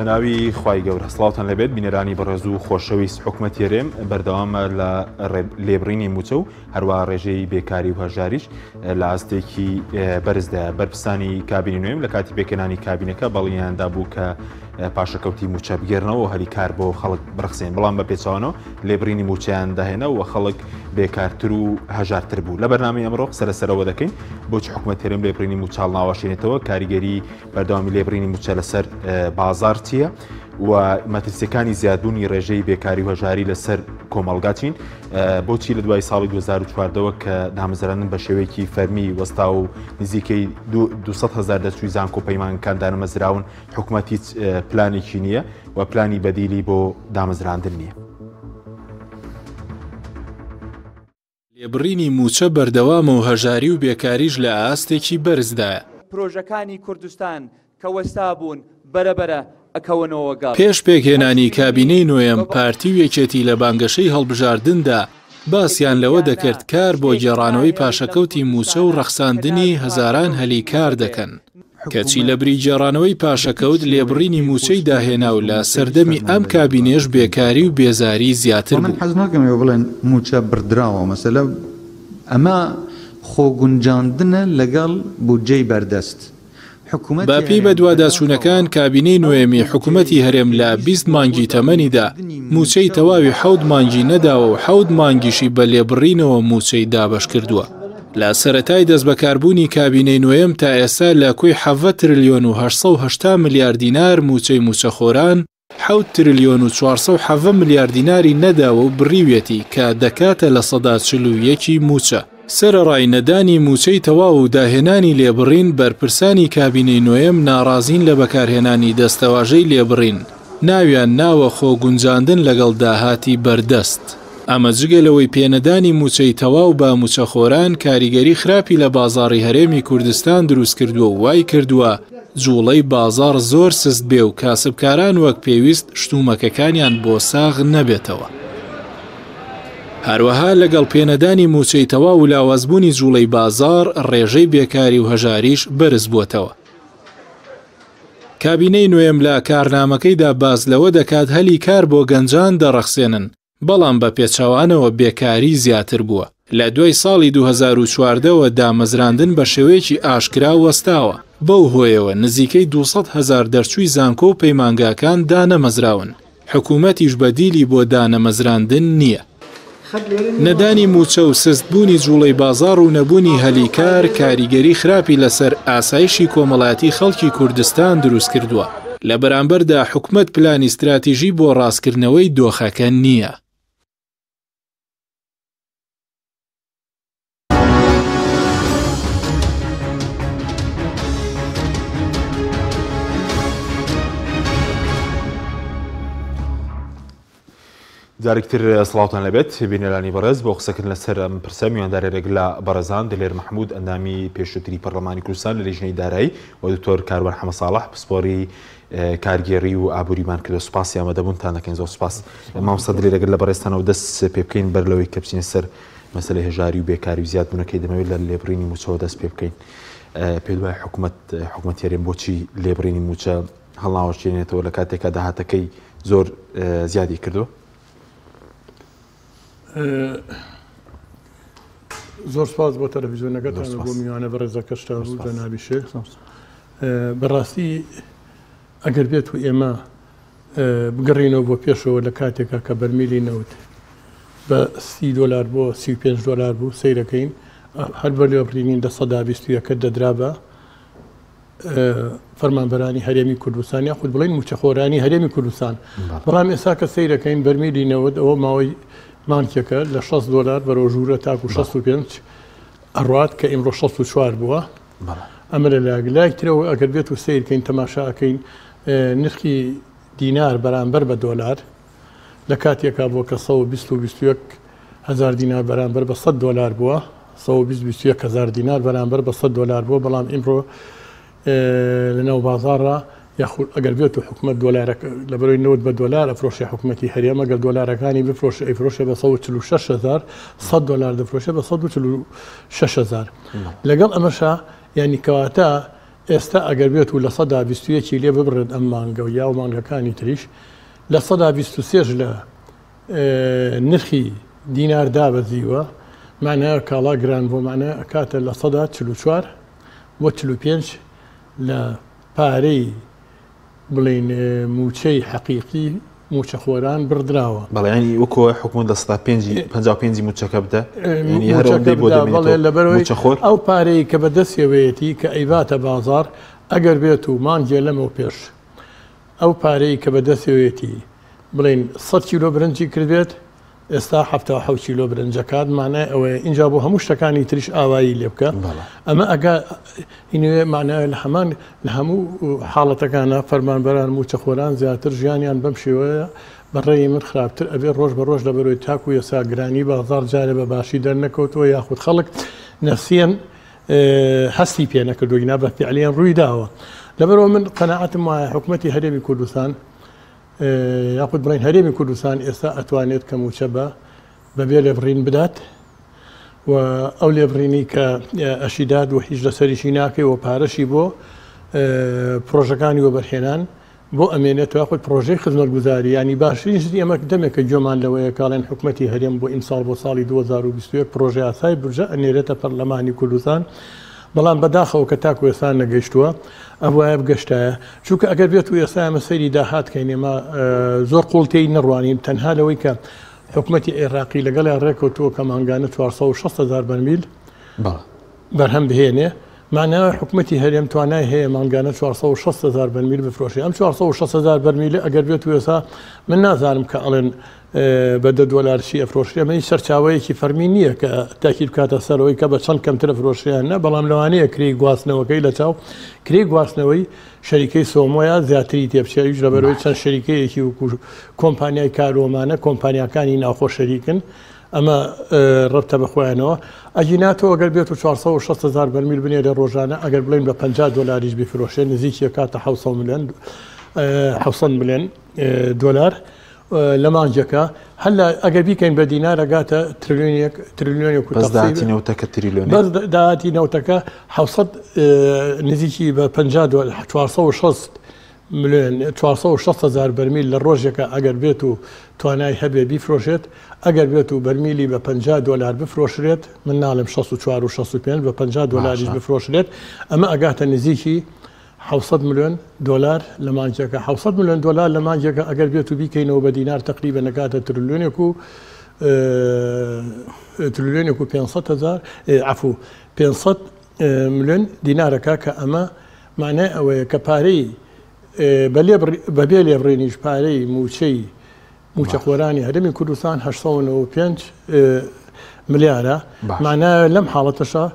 بەناوی خوای گەورە سڵاوتان لەبێت بینەرانی بەڕێز و خۆشەویست حکومەت هێرێم بەردەوامە لە لێبڕینی موچە و هەروە ڕێژەی بێکاری و هەژاریش لە ئاستێکی بەرزدا بەرپرسانی کابینی نوێم لە کاتی پێکەنانی کابینەکە بەڵیاندا بوو کە پاشەکەوتی موچە بگێرنەوە هەلی کار بۆ خەڵک بڕخسێن بەڵام بە پێچوانەوە لێبڕینی موچیان داهێنەوە و خەڵک بێکارتر و هەژارتر بوو لە بەرنامەی ئەمڕۆ سەرەوە دەکەین بۆچی حکومەت هێرێم لێبڕینی موچال ناواشێنێتەوە کاریگەری بەردەوامی لێبڕینی موچە لەسەر بازار چییە و مەترسیەکانی زیادبوونی ڕێژەی بێکاری و هەژاری لەسەر کۆمەڵگاچین بۆچی لە دوای ساڵی 2014ەوە کە دامەزراندن بە شێوەیەکی فەرمی وەستا و نزیکەی 200,000 دەستوی زانکۆ پەیمانەکان دامەزراون حکومەت هیچ پلانێکی نییە و پلانی بەدیلی بۆ دامەزراندن نییە. لێبڕینی موچە بەردەوامە و هەژاری و بێکاریش لە ئاستێکی بەرزدایە. پرۆژەکانی کوردستان کە وەستا بوون بەرەبەرە ئەکەونەوە گاڵ. پێش پێکهێنانی کابینەی نوێم پارتی و یەکێتی لە بانگەشەی هەڵبژاردندا باسییان لەوە دەکرد کار بۆ گێڕانەوەی پاشەکەوتی موچە و ڕەخساندنی هەزاران هەلی کار دەکەن. کەچی لە بری گێڕانەوەی پاشەکەوت لێبڕینی موچەی داهێنا و لە سەردەمی ئەم کابینێش بێکاری و بێزاری زیاتر بوو. حەز ناکەم بڵێن موچە بردراوە مەسەلە ئەمە خۆگونجاندنە لەگەڵ بودجەی بەردەست. باپی بە دوواداچوونەکان کابینەی نوێمی حکوومەتی هەرێم لە 20 مانگی تەمەنیدا موچەی تەواوی 7 مانگی نەداوە و 7 مانگیشی بە لێبڕینەوە موچەی دابەش کردووە. لە سەرەتای دەست بەکاربوونی کابینەی نوێم تا ئێستا لە کوی 7 تریلیۆن و 880 ملیار دینار موچەی موچەخۆران 7 تریلیۆن و 470 ملیار دیناری نەداوە و بڕیوێتی کە دەکاتە لە 141 موچە. سەرەڕای نەدانی موچەی تەواو و داهێنانی لێبڕین بەرپرسانی کابینەی نوێم ناڕازین لە بەکارهێنانی دەستەواژەی لێبڕین ناویان ناوە خۆگونجاندن لەگەڵ داهاتی بەردەست. ئەمە جگەلەوەی پێنەدانی موچەی تەواو بە موچەخۆران کاریگەری خراپی لە بازاڕی هەرێمی کوردستان دروست کردووە و وای کردووە جوڵەی بازار زۆر سست بێ و کاسبکاران وەک پێویست شتومەکەکانیان بۆ ساغ نەبێتەوە. هەروەها لەگەڵ پێنەدانی موچەی تەواو و لاوازبوونی جوڵەی بازار ڕێژەی بێکاری و هەژاریش بەرز بووەتەوە. کابینەی نوێم لە کارنامەکەیدا باز لەوە دەکات هەلی کار بۆ گەنجان دەڕەخسێنن بەڵام بە پێچەوانەوە بێکاری زیاتر بووە. لە دوای ساڵی 2014ەوە دامەزراندن بە شێوەیەکی ئاشکرا وەستاوە. بەو هۆیەوە نزیکەی 200,000 دەرچووی زانکۆ و پەیمانگاکان دانەمەزراون. حکوومەتیش بەدیلی بۆ دانەمەزراندن نییە. نەدانی موچە و سستبوونی جوڵەی بازار و نەبوونی هەلیکار کاریگەری خراپی لەسەر ئاسایشی کۆمەڵایەتی خەڵکی کوردستان دروست کردووە. لە بەرامبەردا حکومەت پلانی استراتیژی بۆ ڕاستکردنەوەی دۆخەکە نییە. جارێکتر سڵاوتان لەبێت بینەرانی بەڕێز بۆ قسەکردن لەسەر ئەم پرسە میواندارێک لە بەڕێزان دلێر محمود ئەندامی پێشووتری پەرلەمانی کوردستان لە لیژنەی دارایی و دکتۆر کاروان حەمە ساڵح پسپۆری کارگێڕی و ئابووریمان کردو سوپاسی ئامادەبوونتان دەکەین زۆر سوپاس. مامۆستا دلێرەگەر لە بەڕێستانەوە دەست پێ بکەین بەر لەوەی کە بچینە سەر مەسەلەی هەژاری و بێکاری و زیادبوونەکەی دەمەوێت لە لێبڕینی موچەوە دەست پێ بکەین. پێ دوای حکومەت هێرێم بۆچی لێبڕینی موچە هەڵناوەشێنێتەوە لە کاتێکە داهاتەکەی زۆر زیادی کردو؟ زۆر سپاس بۆ تەلەڤیزیۆنەکەتان بۆ میوانە بەڕێزەکە شتا و جەنابی شێخ. بەڕاستی ئەگەر بێت و ئێمە بگەڕینەوە بۆ پێشەوە لە کاتێکە کە بەرمیلی نەوت بە $30 بۆ $35 بوو سەیرەکەین هەر بە لێبڕینی 121 دەدرا بە فەرمانبەرانی هەرێمی کوردستان یاخود بڵێن موچەخۆرانی هەرێمی کوردستان. بەڵام ئێستا کە سەیرەکەین بەرمیلی نەوت ئەوە ماوەی مانکێکە لە $60 بەرەو ژوورە تاکو 65 ئەڕات کە ئیمڕۆ 64 بووە. ئەمە لە لای ترەوە ئەگەر بێت و سیرکەین تەماشاکەین نرخی دینار بەرامبەر بە دۆلار لە کاتێکا بۆ کە 121,000 دینار بەرامبەر بە $100 بووە 121,000 دینار بەرامبەر بە $100 بووە. بەڵام ئیمڕۆ لەناو بازاڕە یاخود ئەگەر بێت و حکومەت دۆلارەکە لە بەرەوەی نەوت بە دۆلار ئەفرۆشی حکومەتی هەرێم ئەگەر دۆلارەکانی بفرۆشە ئەیفرۆشە بە $146,000 $100 دەفرۆشە بە $146,000. لەگەڵ ئەمەشا یعنی کەواتە ئێستا ئەگەر بێت و لە 121 لێ ببڕێت ئەم مانگە و یا و مانگەکانی تریش لە 123 لە نرخی دینار دابەزیوە معناها کاڵا گران بۆ معناها ئەکاتە لە 144 بۆ 45 لە پارەی بڵین موچەی حەقیقی موچەخۆران بردراوە. بەڵێنی وەکۆ حکومت لە 55 موچەکە بدە لەبەرەوەی ئەو پارەی کە بەدەستێوەیەتی کە ئەیباتە بازار ئەگەر بێت و مانگێ لەمەوە پێش ئەو پارەی کە بەدەستێوێتی بڵین 100 کیلۆ برنجی کردێت ئێستا 7 کیلۆ برنجەکات مانای ئەوەیە اینجا بۆ هەموو شتەکانی تریش ئاوایی لێ بکە ئەمە ئەگا اینوێ مانای لە هەمان لە هەموو حاڵەتەکانە فەرمانبەران موچەخۆران زیاتر ژیانیان بەم شێوەیە بەڕێی من خراپتر ئەبێ ڕۆژ بە ڕۆژ لە بەرەوەی تاکو و یەساگرانی بازار جارێ بە باشی دەرنەکەوتەوە یاخود خەڵک نەفسیەن هەستی پێ نەکردوگینا بە فعلیان ڕووی داوە لەبەرەوە من قەناعەتم وایە حکومەتی هەرێمی کوردستان یاخود بڵین هەرێمی کوردستان ئێستا ئەتوانێت کە موچە بەبێ لێبڕین بدات و ئەو لێبڕینی کە ئەشیداد و هیچ لەسەریشی ناکەی و پارەشی بۆ پرۆژەکانی وەبەرهێنان بۆ ئەمێنێت یاخود پرۆژەی خزمەتگوزاری ینی باشترین شتی ئەمە دەمێکە گوێمان لەوەیە کاڵێن حکومەتی هەرێم بۆ ئیمساڵ بۆ ساڵی 2021 پرۆژه ئاسای بورجە ئەنێرێتە پەرلەمانی کوردستان بەڵام بەداخەوە کە تاکو ئێستا نەگەیشتووە ئەو وایە بگەشتایە چونکە ئەگەر بێت و ئێستا ئەمە سەیری داهاتکەین ئێمە زۆر قوڵتەی نەڕوانین تەنها لەوەی کە حکومەتی عێراقی لەگەڵ ڕێکەوتووە کە مانگانە 460,000 بەرمیل بەرهەم بهێنێ معناوە حکومەتی هەرێم توانای هەیە مانگانە 460,000 بەرمیل بفرۆشی ئەم 460,000 بەرمیل ئەگەر بێت و ئێستا من نازانم کە ئەڵێن بە $10 ئەفرۆشی ئەمەی سەرچاوەیەکی فەرمی نییە کە تاکید بکاتە سەرەوەی کە بە چەند کەمترە فرۆشیانە بەڵام لەوانەیە کری گواستنەوەکەی لە چاو کری گواستنەوەی شەریکەی سۆمۆیە زیاتری تێبچێویش لەبەرەوەی چەند شەریکەیەکی وکو کۆمپانیای کارۆمانە کۆمپانیەکانی ناوخۆ شەریکن ئەمە ڕەبتە بەخۆیانەوە ئەجیناتەوە ئەگەر بێت و 460,000 بەرمیل بنێرە ڕۆژانە ئەگەر بڵین بە $50 بفرۆشێن نزیکی کاتە 700 ملیۆن دۆلار لە مانجەکە هەلا ئەگەر بیکەین بە دینار ئەگاتە تریلیۆنێک بەس داهاتی نەوتەکە 700 نزیکی بە 460,000 بەرمیل لە ڕۆژێکە ئەگەر بێت و توانای هەبێ بیفرۆشێت ئەگەر بێت و بەرمیلی بە $50 بفرۆشرێت من ناڵم 64 و 65 بە $50 بفرۆشرێت ئەمە ئەگاتە نزیکی 700 ملیۆن دلار لە مانجەکە 700 ملیۆن دلار لە مانجەکە ئەگەر بێت و بیکەینەوە بە دینار تقریبا نەکاتە تریلیۆنێک و 500,000 عفو 500 ملیۆن دینارەکە کە ئەمە معنای ئەوەیە کە پارەی بەبێ لێبڕێنیش پارەی موچەخۆرانی هەرێمی کوردستان 895 ملیارە معنای لەم حاڵەتەشە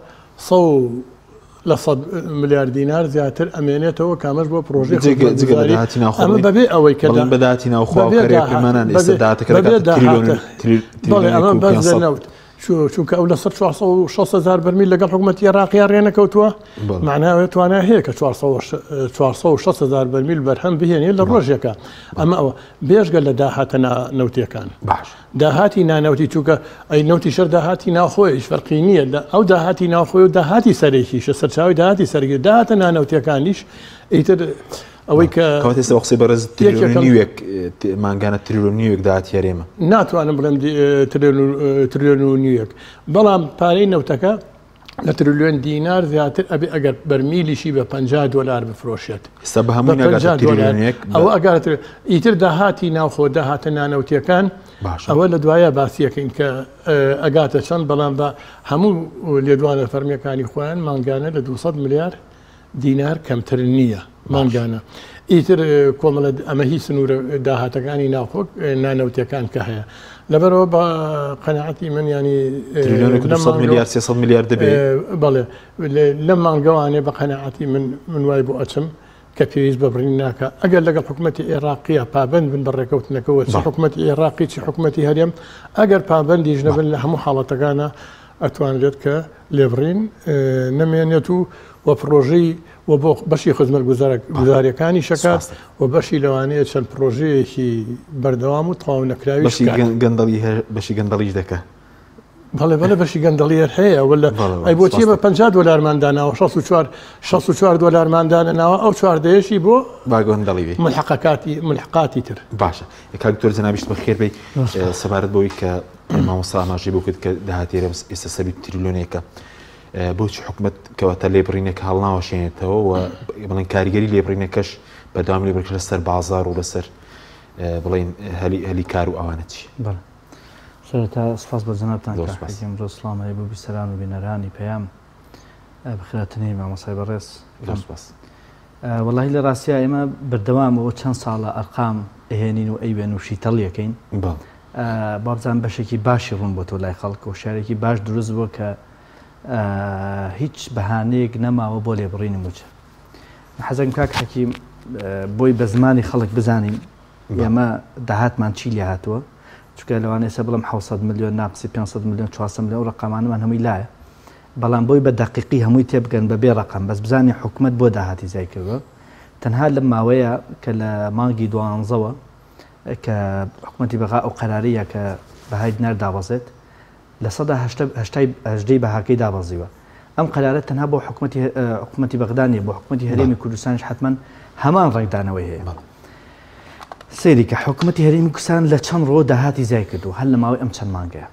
100 ملیار دینار زیاتر ئەمێنێتەوە کامەش بۆ پرۆژێ ئەمە بەبێ ئەوەی کە بەداتی ناوخۆکەمان ئەمە بەس دەنەوت چونکە ئەو لەسەر 460,000 بەرمیل لەگەڵ حکومەتی عێراقیان ڕێنەکەوتووە معناوێت توانای هەیە کە 460,000 بەرمیل بەرهەم بهێنێت لە ڕۆژێکە ئەمە ئەوە بێژگە لە داهاتە نەوتیەکان داهاتی نانەوتی چونکە ئەی نەوتی شەر داهاتی ناوخۆیش فەرقی نییە ئەو داهاتی ناوخۆی و داهاتی سەرێکیشە سەرچاوی داهاتی سەرگی داهاتە نانەوتیەکانیش ئیتر ئەوەی کە ئێستا قسەی بەڕێز مانگانە تریلیۆن داهاتی هەرێمە ناتوانم بڵێم تریلیۆن و نیوەک بەڵام پارەی نەوتەکە لە تریلیۆن دینار زیاتر ئەبێ ئەگەر بەرمیلیشی بە $50 بفرۆشێت ئێستا بە هەمووی ئەوە ئەگەر ئیتر داهاتی ناوخۆ داهاتە نانەوتیەکان ئەوە لە دوایە باسیەکەین کە ئەگاتە چەند بەڵام بە هەموو لێدوانە فەرمیەکانی خۆیان مانگانە لە 200 ملیار دینار کەمتر نییە مانگانە ئیتر کۆمەڵە ئەمە هی سنوورە داهاتەکانی ناوخۆ نانەوتیەکان کە هەیە لەبەرەوە بە قەناعەتی من ینی ملیار 300 ملیار دەبێت بەڵێ لەم مانگەوانێ بە قەناعەتی من وای بۆ ئەچم کە پێویست بەبڕین ناکە ئەگەر لەگەڵ حکومەتی عێراقیە پابند بن بە ڕێکەوتنەکەەوە چ حکومەتی عێراقی چی حکومەتی هەرێم ئەگەر پابندیش نەبن لە هەموو حاڵەتەکانە ئەتوانرێت کە لێبڕین نەمێنێت و پرۆژەی و بۆ بەشی خزمەت گوزاریەکانی شەکات و بەشی لەوانەیە چەند پرۆژەیەکی بەردەوام و تەواو نەکراوی بەشی گەندەڵیش دەکە بەڵێ بەڵێ بەشی گەندەڵیەر هەیە ولا ئەی بۆچی بە 50 دلارماندانەوە 64 دلارماندانەوە ئەو چواردەیەشی بۆ باگۆندەڵی ملحقاتی تر باشە کاکتۆر جەنابیشت بە خێر بێ سەبارەت بۆی کە مامۆستا ئاماژەی بۆ کرد کە داهاتێرە ئێستا سەبی تریلیۆنێکە بۆچی حکومت کەواتە لێبڕینێک هەڵناوەشێنێتەوە و بڵێن کاریگەری لێبڕینەکەش بەردەوام لێبڕێک لەسەر بازار و لەسەر بڵێن هەلی کار و ئەوانە چی سەرەتا سپاس بە جەنابتان ئەمڕۆ سڵام هەیە بۆ بیسەران و بینەرانی پەیام بەخێراتنەی مامۆسای بەڕێز وەڵاهی لە ڕاستیە ئێمە بەردەوامەوە چەند ساڵە ئەرقام ئەهێنین و ئەیوێن و شیتەڵیەکەین بابزان بەشێکی باشی ڕوون بۆ تۆ لای خەڵک و شارێکی باش دروست بووە کە هیچ بەهانەیەک نەماوە بۆ لێبڕینی موچە حەزەکەم کاک حەکیم بۆی بە زمانی خەڵک بزانین ئێمە داهاتمان چی لێ هاتووە چونکە لەوانەیە سە بڵم 600 ملیۆن ناقسی 500 ملیۆن 400 ملیۆن ڕقامانمان هەمووی لایە بەڵام بۆی بە دقیقی هەمووی تێبگەن بە بێ ڕقم بەس بزانانی حکومت بۆ داهاتی زای کردوە تەنها لەم ماوەیە کە لە مانگی دوانزەوە کە حکومەتی بەغا ئەو قەراریە کە بەهای دینار دابەزێت لە 180 بەهاکەی دابەزیوە ئەم قەرارەت تەنها بۆ حکومەتی بەغدانیە بۆ حکومەتی هەرێمی کوردستانیش حتمما هەمان ڕێکدانەوەی هەیە سەیری کە حکومەتی هەرێمی کوردستان لە چەند ڕۆ داهاتی زای کردو هەر لە ماوەی ئەم چەند مانگەیە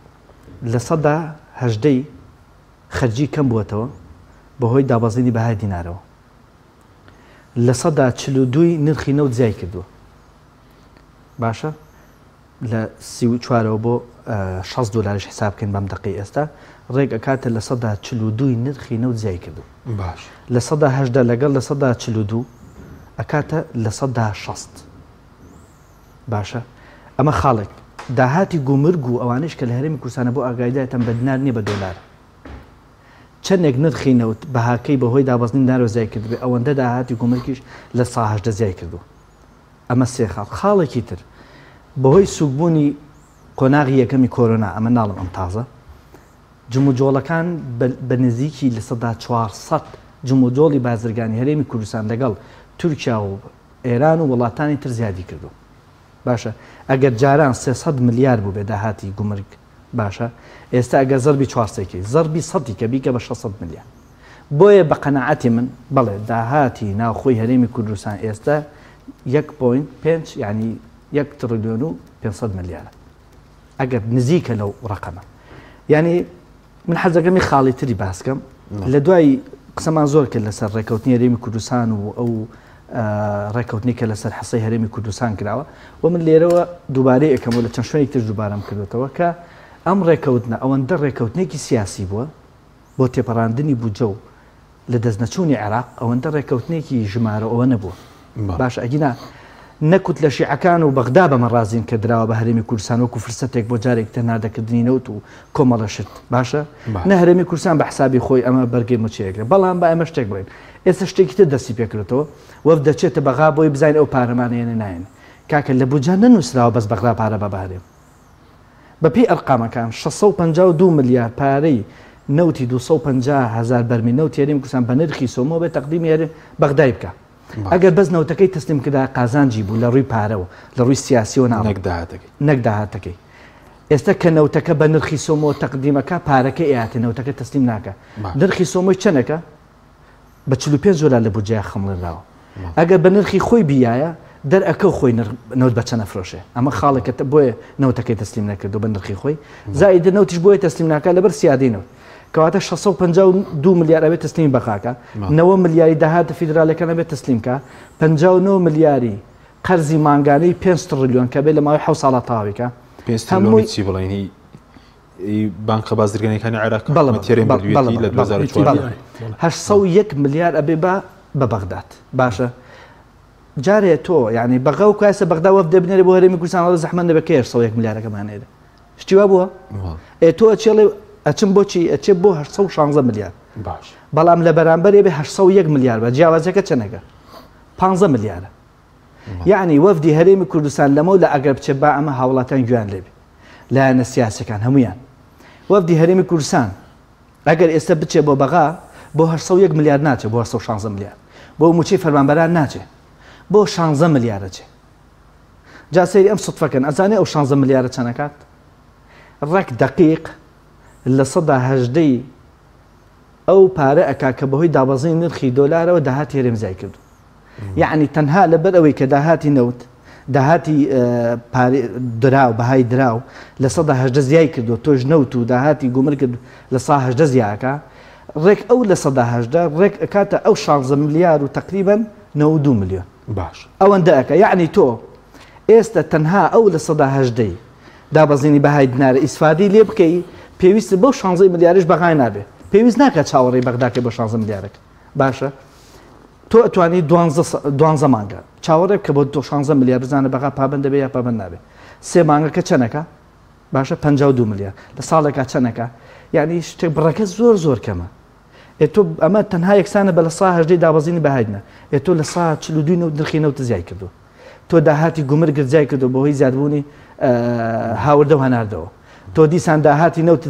لە 180 خەرجی کەم بووەتەوە بەهۆی دابەزینی بەهای دینارەوە لە 142 نرخی نەوت زای کردووە باشە لە 34ەوە بۆ 6 دلارش حساب بکەین بەم دقی ئێستا ڕێک ئەکاتە لە 142 نرخی نەوت زای کردو لە 180 لەگەڵ لە 142 ئەکاتە لە 160 باشە ئەمە خاڵێک داهاتی گومرگ و ئەوانش کە لە هەرێمی کوردستانە بۆ ئاگایدایەتەن بە دینار نییە بە دۆلار چەندێک نرخی نەوت بەهاکەی بەهۆی دابەزنی دینارەوە زای کردبێ ئەوەندە داهاتی گومرگیش لە 180 زای کردو ئەمە سێ خاڵێکی تر بەهۆی سوکبوونی قۆناغی یەکەمی کۆرۆنا ئەمە ناڵم ئەم تازە جموجۆڵەکان بە نزیکی لە 400 جموجۆڵی بازرگانی هەرێمی کوردستان لەگەڵ تورکیا و ئێران و وڵاتانی تر زیادی کردو باشە ئەگەر جاران 300 ملیار بوو بێ داهاتی گومرگ باشە ئێستا ئەگەر زەربی 400 زەربی سەدی کە بیکە بە 600 ملیار بۆیە بە قەنەعەتی من بەڵێ داهاتی ناوخۆی هەرێمی کوردستان ئێستا 1.5 یعنی 1 تریلیۆن و 500 ملیارە ئەگەر نزیکە لەو ڕقەمە یعنی من حەزەکەمی خاڵی تری باسکەم لە دوای قسەمان زۆر کرد لەسەر ڕێکەوتنی هەرێمی کوردستان و ئەو ڕێکەوتنی کە لەسەر حەسەی هەرێمی کوردستان کراوە و من لێرەوە دووبارەی ئەەکەم و لە چەند شوێنێک تر دووبارەم کردوێتەوە کە ئەم ڕێکەوتنە ئەوەندە ڕێکەوتنێکی سیاسی بووە بۆ تێپەڕاندنی بوجە و لە دەستنەچوونی عێراق ئەوەندە ڕێکەوتنێکی ژمارە ئەوە نەبووە باش ئەگینا نەکوت لە شیعەکان و بەغدا بەمە ڕازین کە دراوە بە هەرێمی کوردستان وەکو فرسەتێک بۆ جارێک تەنادەکردنی نەوت و کۆمەڵەشت باشە نە هەرێمی کوردستان بە حسابی خۆی ئەمە بەرگەی موچەیەکرێ بەڵام بە ئەمە شتێک بڵێن ئێستا شتێکی تر دەستی پێکردەوە وەف دەچێتە بەغا بۆی بزانین ئەو پارەمانەیەنە نایەن کاکە لە بوجە نەنووسراوە بەس بەغدا پارە بە بەهرێم بەپێی ئەرقامەکان 652 ملیار پارەی نەوتی 250,000 بەرمی نەوتی هەرێمی کوردستان بە نرخی سۆمەوە بێ تەقدیمی هەرێ بەغدای بکە ئەگەر بەس نەوتەکەی تەسلیم کردا قازانجی بوو لە ڕووی پارەوە لە ڕووی سیاسیەوە نەک داهاتەکەی ئێستا کە نەوتەکە بە نرخی سۆمەوە تەقدیمەکە پارەکە ئێاتێ نەوتەکە تەسلیم ناکە نرخی سۆمۆی چەندەکە بە 45 دلار لە بودجەیە خەمڵێنراوە ئەگەر بە نرخی خۆی بیایە دەرئەکە خۆی نەوت بە چەند نەفرۆشێ ئەمە خاڵێکە بۆیە نەوتەکەی تەسلیم نەکردو بە نرخی خۆی زائیدە نەوتیش بۆیە تەسلیم ناکە لەبەر سیادی نەوت کەواتە 652 ملیار ئەبێت تەسلیم بەخاکە 9 ملیاری داهاتە فیدراالەکان ئەبێت تەسلیمکە 59 ملیاری قەرزی مانگانەی 5 تریلیۆن کە بێت لە ماوەی 7 ساڵە تاویکە هەمووی چی بڵێنی بانکە بازرگانیەکانی عێراق تێرێن بردوێتی لە 2004 801 ملیار ئەبێ بە بەغداد باشە جارێ تۆ یعنی بەغا و کاسە بەغدا وەف دەبنێرە بۆ هەرێمی کوردستان زەحمەت دەبێت کە 801 ملیارەکەمانێدا شتیوا بووە تۆ ئەچێڵێ ئەچم بۆچی ئەچێ بۆ 816 ملیار بەڵام لە بەرامبەرێ بێ 801 ملیار بە جیاوازەکە چەندەکە 15 ملیارە یعنی وەفدی هەرێمی کوردستان لەمە لە ئەگەر بچێت با ئەمە هاوڵاتیان گویان لێبێ لایەنە سیاسەکان هەمویان وەفدی هەرێمی کوردستان ئەگەر ئێستا بچێ بۆ بەغا بۆ 801 ملیار ناچێت بۆ 816 ملیار بۆ موچەی فەرمانبەران ناچێت بۆ 16 ملیارە چێ جا سەیری ئەم سوتفەکەن ئەزانێ ئەو 16 ملیارە چەندەکات ڕێک دقیق لە ١٨ ئەو پارە ئەکا کە بەهۆی دابەزین نرخی دۆلارەوە داهاتی هەرێم زای کردو. یعنی تەنها لەبەر ئەوەی کە داهاتی نەوت داهاتی دراو بەهای دراو لە ١٨ زیای کردو تۆش نەوت و داهاتی گومر کرد لە ١٨ زیاکە ڕێک ئەو لە ١٨ ڕێک ئەکاتە ئەو 16 ملیار و تقریبا 92 ملیۆن باش ئەوەندە ئەکە یعنی تۆ ئێستا تەنها ئەو لە ١٨ دابەزینی بەهای دینارە ئیسفادی لێ بکەی پێویستە بەو 16 ملیارش بەغای نابێ پێویست ناکە چاوەڕێی بەغداکە بە 16 ملیارەکە باشە تۆ ئەتوانی 12 مانگە چاوەڕێ کە بۆ 16 ملیار بزانە بەغا پابند دەبێ یا پابند نابێ 3 مانگەکە چەنەکە باشە 52 ملیار لە ساڵێکا چەنەکە یعنی شتێک بڕەکە زۆر کەمە تۆ ئەمە تەنها یەکسانە بە لە ١٨ دابەزینی بەهایدنە تۆ لە 42 نرخی نەوت زیای کردو تۆ داهاتی گومرگت زیای کردو بەهۆی زیادبوونی هاوردە و هەناردەوە تۆ دیسان داهاتی نەوت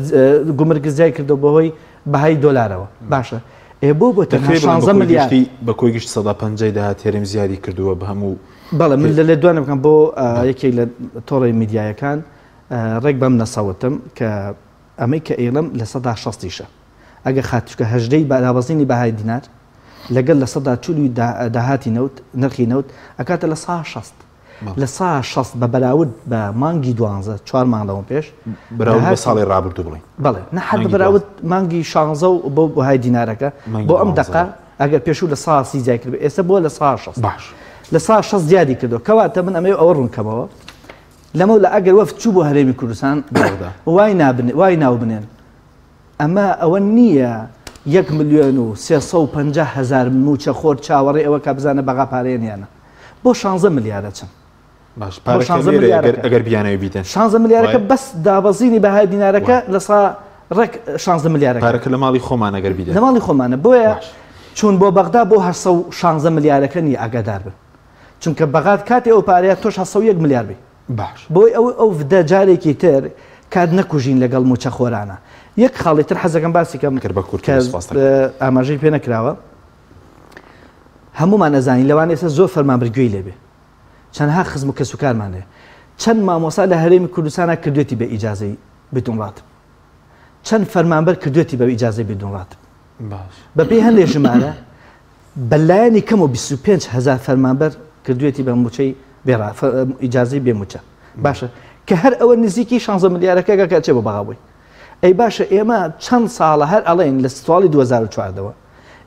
گومرگت زیای کردو بەهۆی بەهای دۆلارەوە باشە بۆ بۆ تەنها 16 ملیار بە کۆی گشت 150 داهات هێرم زیادی کردووە بە هەموو بەڵێ من لە دوانە بکەم بۆ یەکێک لە تۆڕی میدیایەکان ڕێک بەم نەسەوتم کە ئەمەی کە ئێڵم لە 160یشە ئەگە خاتوشکە هەژدەی دابەزینی بەهای دینار لەگەڵ لە 140 داهاتی نەوت نرخی نەوت ئەکاتە لە 160 لە 160 بە بەراورد بە مانگی 12 4 مانگ لەوە پێش بەراورد بە ساڵی ڕابردوو بڵێن بەڵێ نەحەد بە بەراورد مانگی 16 و بۆ بەهای دینارەکە بۆ ئەم دقە ئەگەر پێشوو لە 130 زیای کرد ئێستا بۆ لە 160 باش لە 160 زیادی کردو کەواتە من ئەمە ئەوە ڕوونکەمەوە لەمە لە ئەگەر وەفت چوو بۆ هەرێمی کوردستان وای ناو بنێن ئەمە ئەوە نییە 1,350,000 موچە خۆر چاوەڕێ ئەوە کە بزانە بەغا پارێنیانە بۆ 16 ملیارە چەند باش ئەگەر بیانەوە بیتن 16 ملیارەکە بەس دابەزینی بەهای دینارەکە لە ڕێک 16 ملیارەکە پارەکە لە ماڵی خۆمانە گەر بیدەن لە ماڵی خۆمانە بۆیە چون بۆ بەغدا بۆ 16 ملیارەکە نی ئاگادار بن چونکە بەغات کاتی ئەو پارەیە تۆش 1 ملیار بی باش بۆی ئەو فدە جارێکی تر کات نەکوژین لەگەڵ موچە خۆرانە یەک خاڵی تر حەزەکەم باسی کەم ئاماژەی پێ نەکراوە هەمومان نەزانین لەوان ئێستا زۆر فەرمانبەرگوێی لێبێ چەندها خزم و کەسوکارمانێ چەند مامۆستا لە هەرێمی کوردستانە کردوێتی بە ئیجازەی بتون ڕاتب چەند فەرمانبەر کردوێتی بە ئیجازەی بتون ڕاتب بەپێی هەندێک ژمارە بەلایەنی کەم و 25,000 فەرمانبەر کردوێتی بە موچەی ئیجازەی بێموچە باشە کە هەر ئەوە نزیکی 16 ملیارەکە کاچێ بۆ بەغاوی ئەی باشە ئێمە چەند ساڵە هەر ئەڵێن لە ساڵی 2014ەوە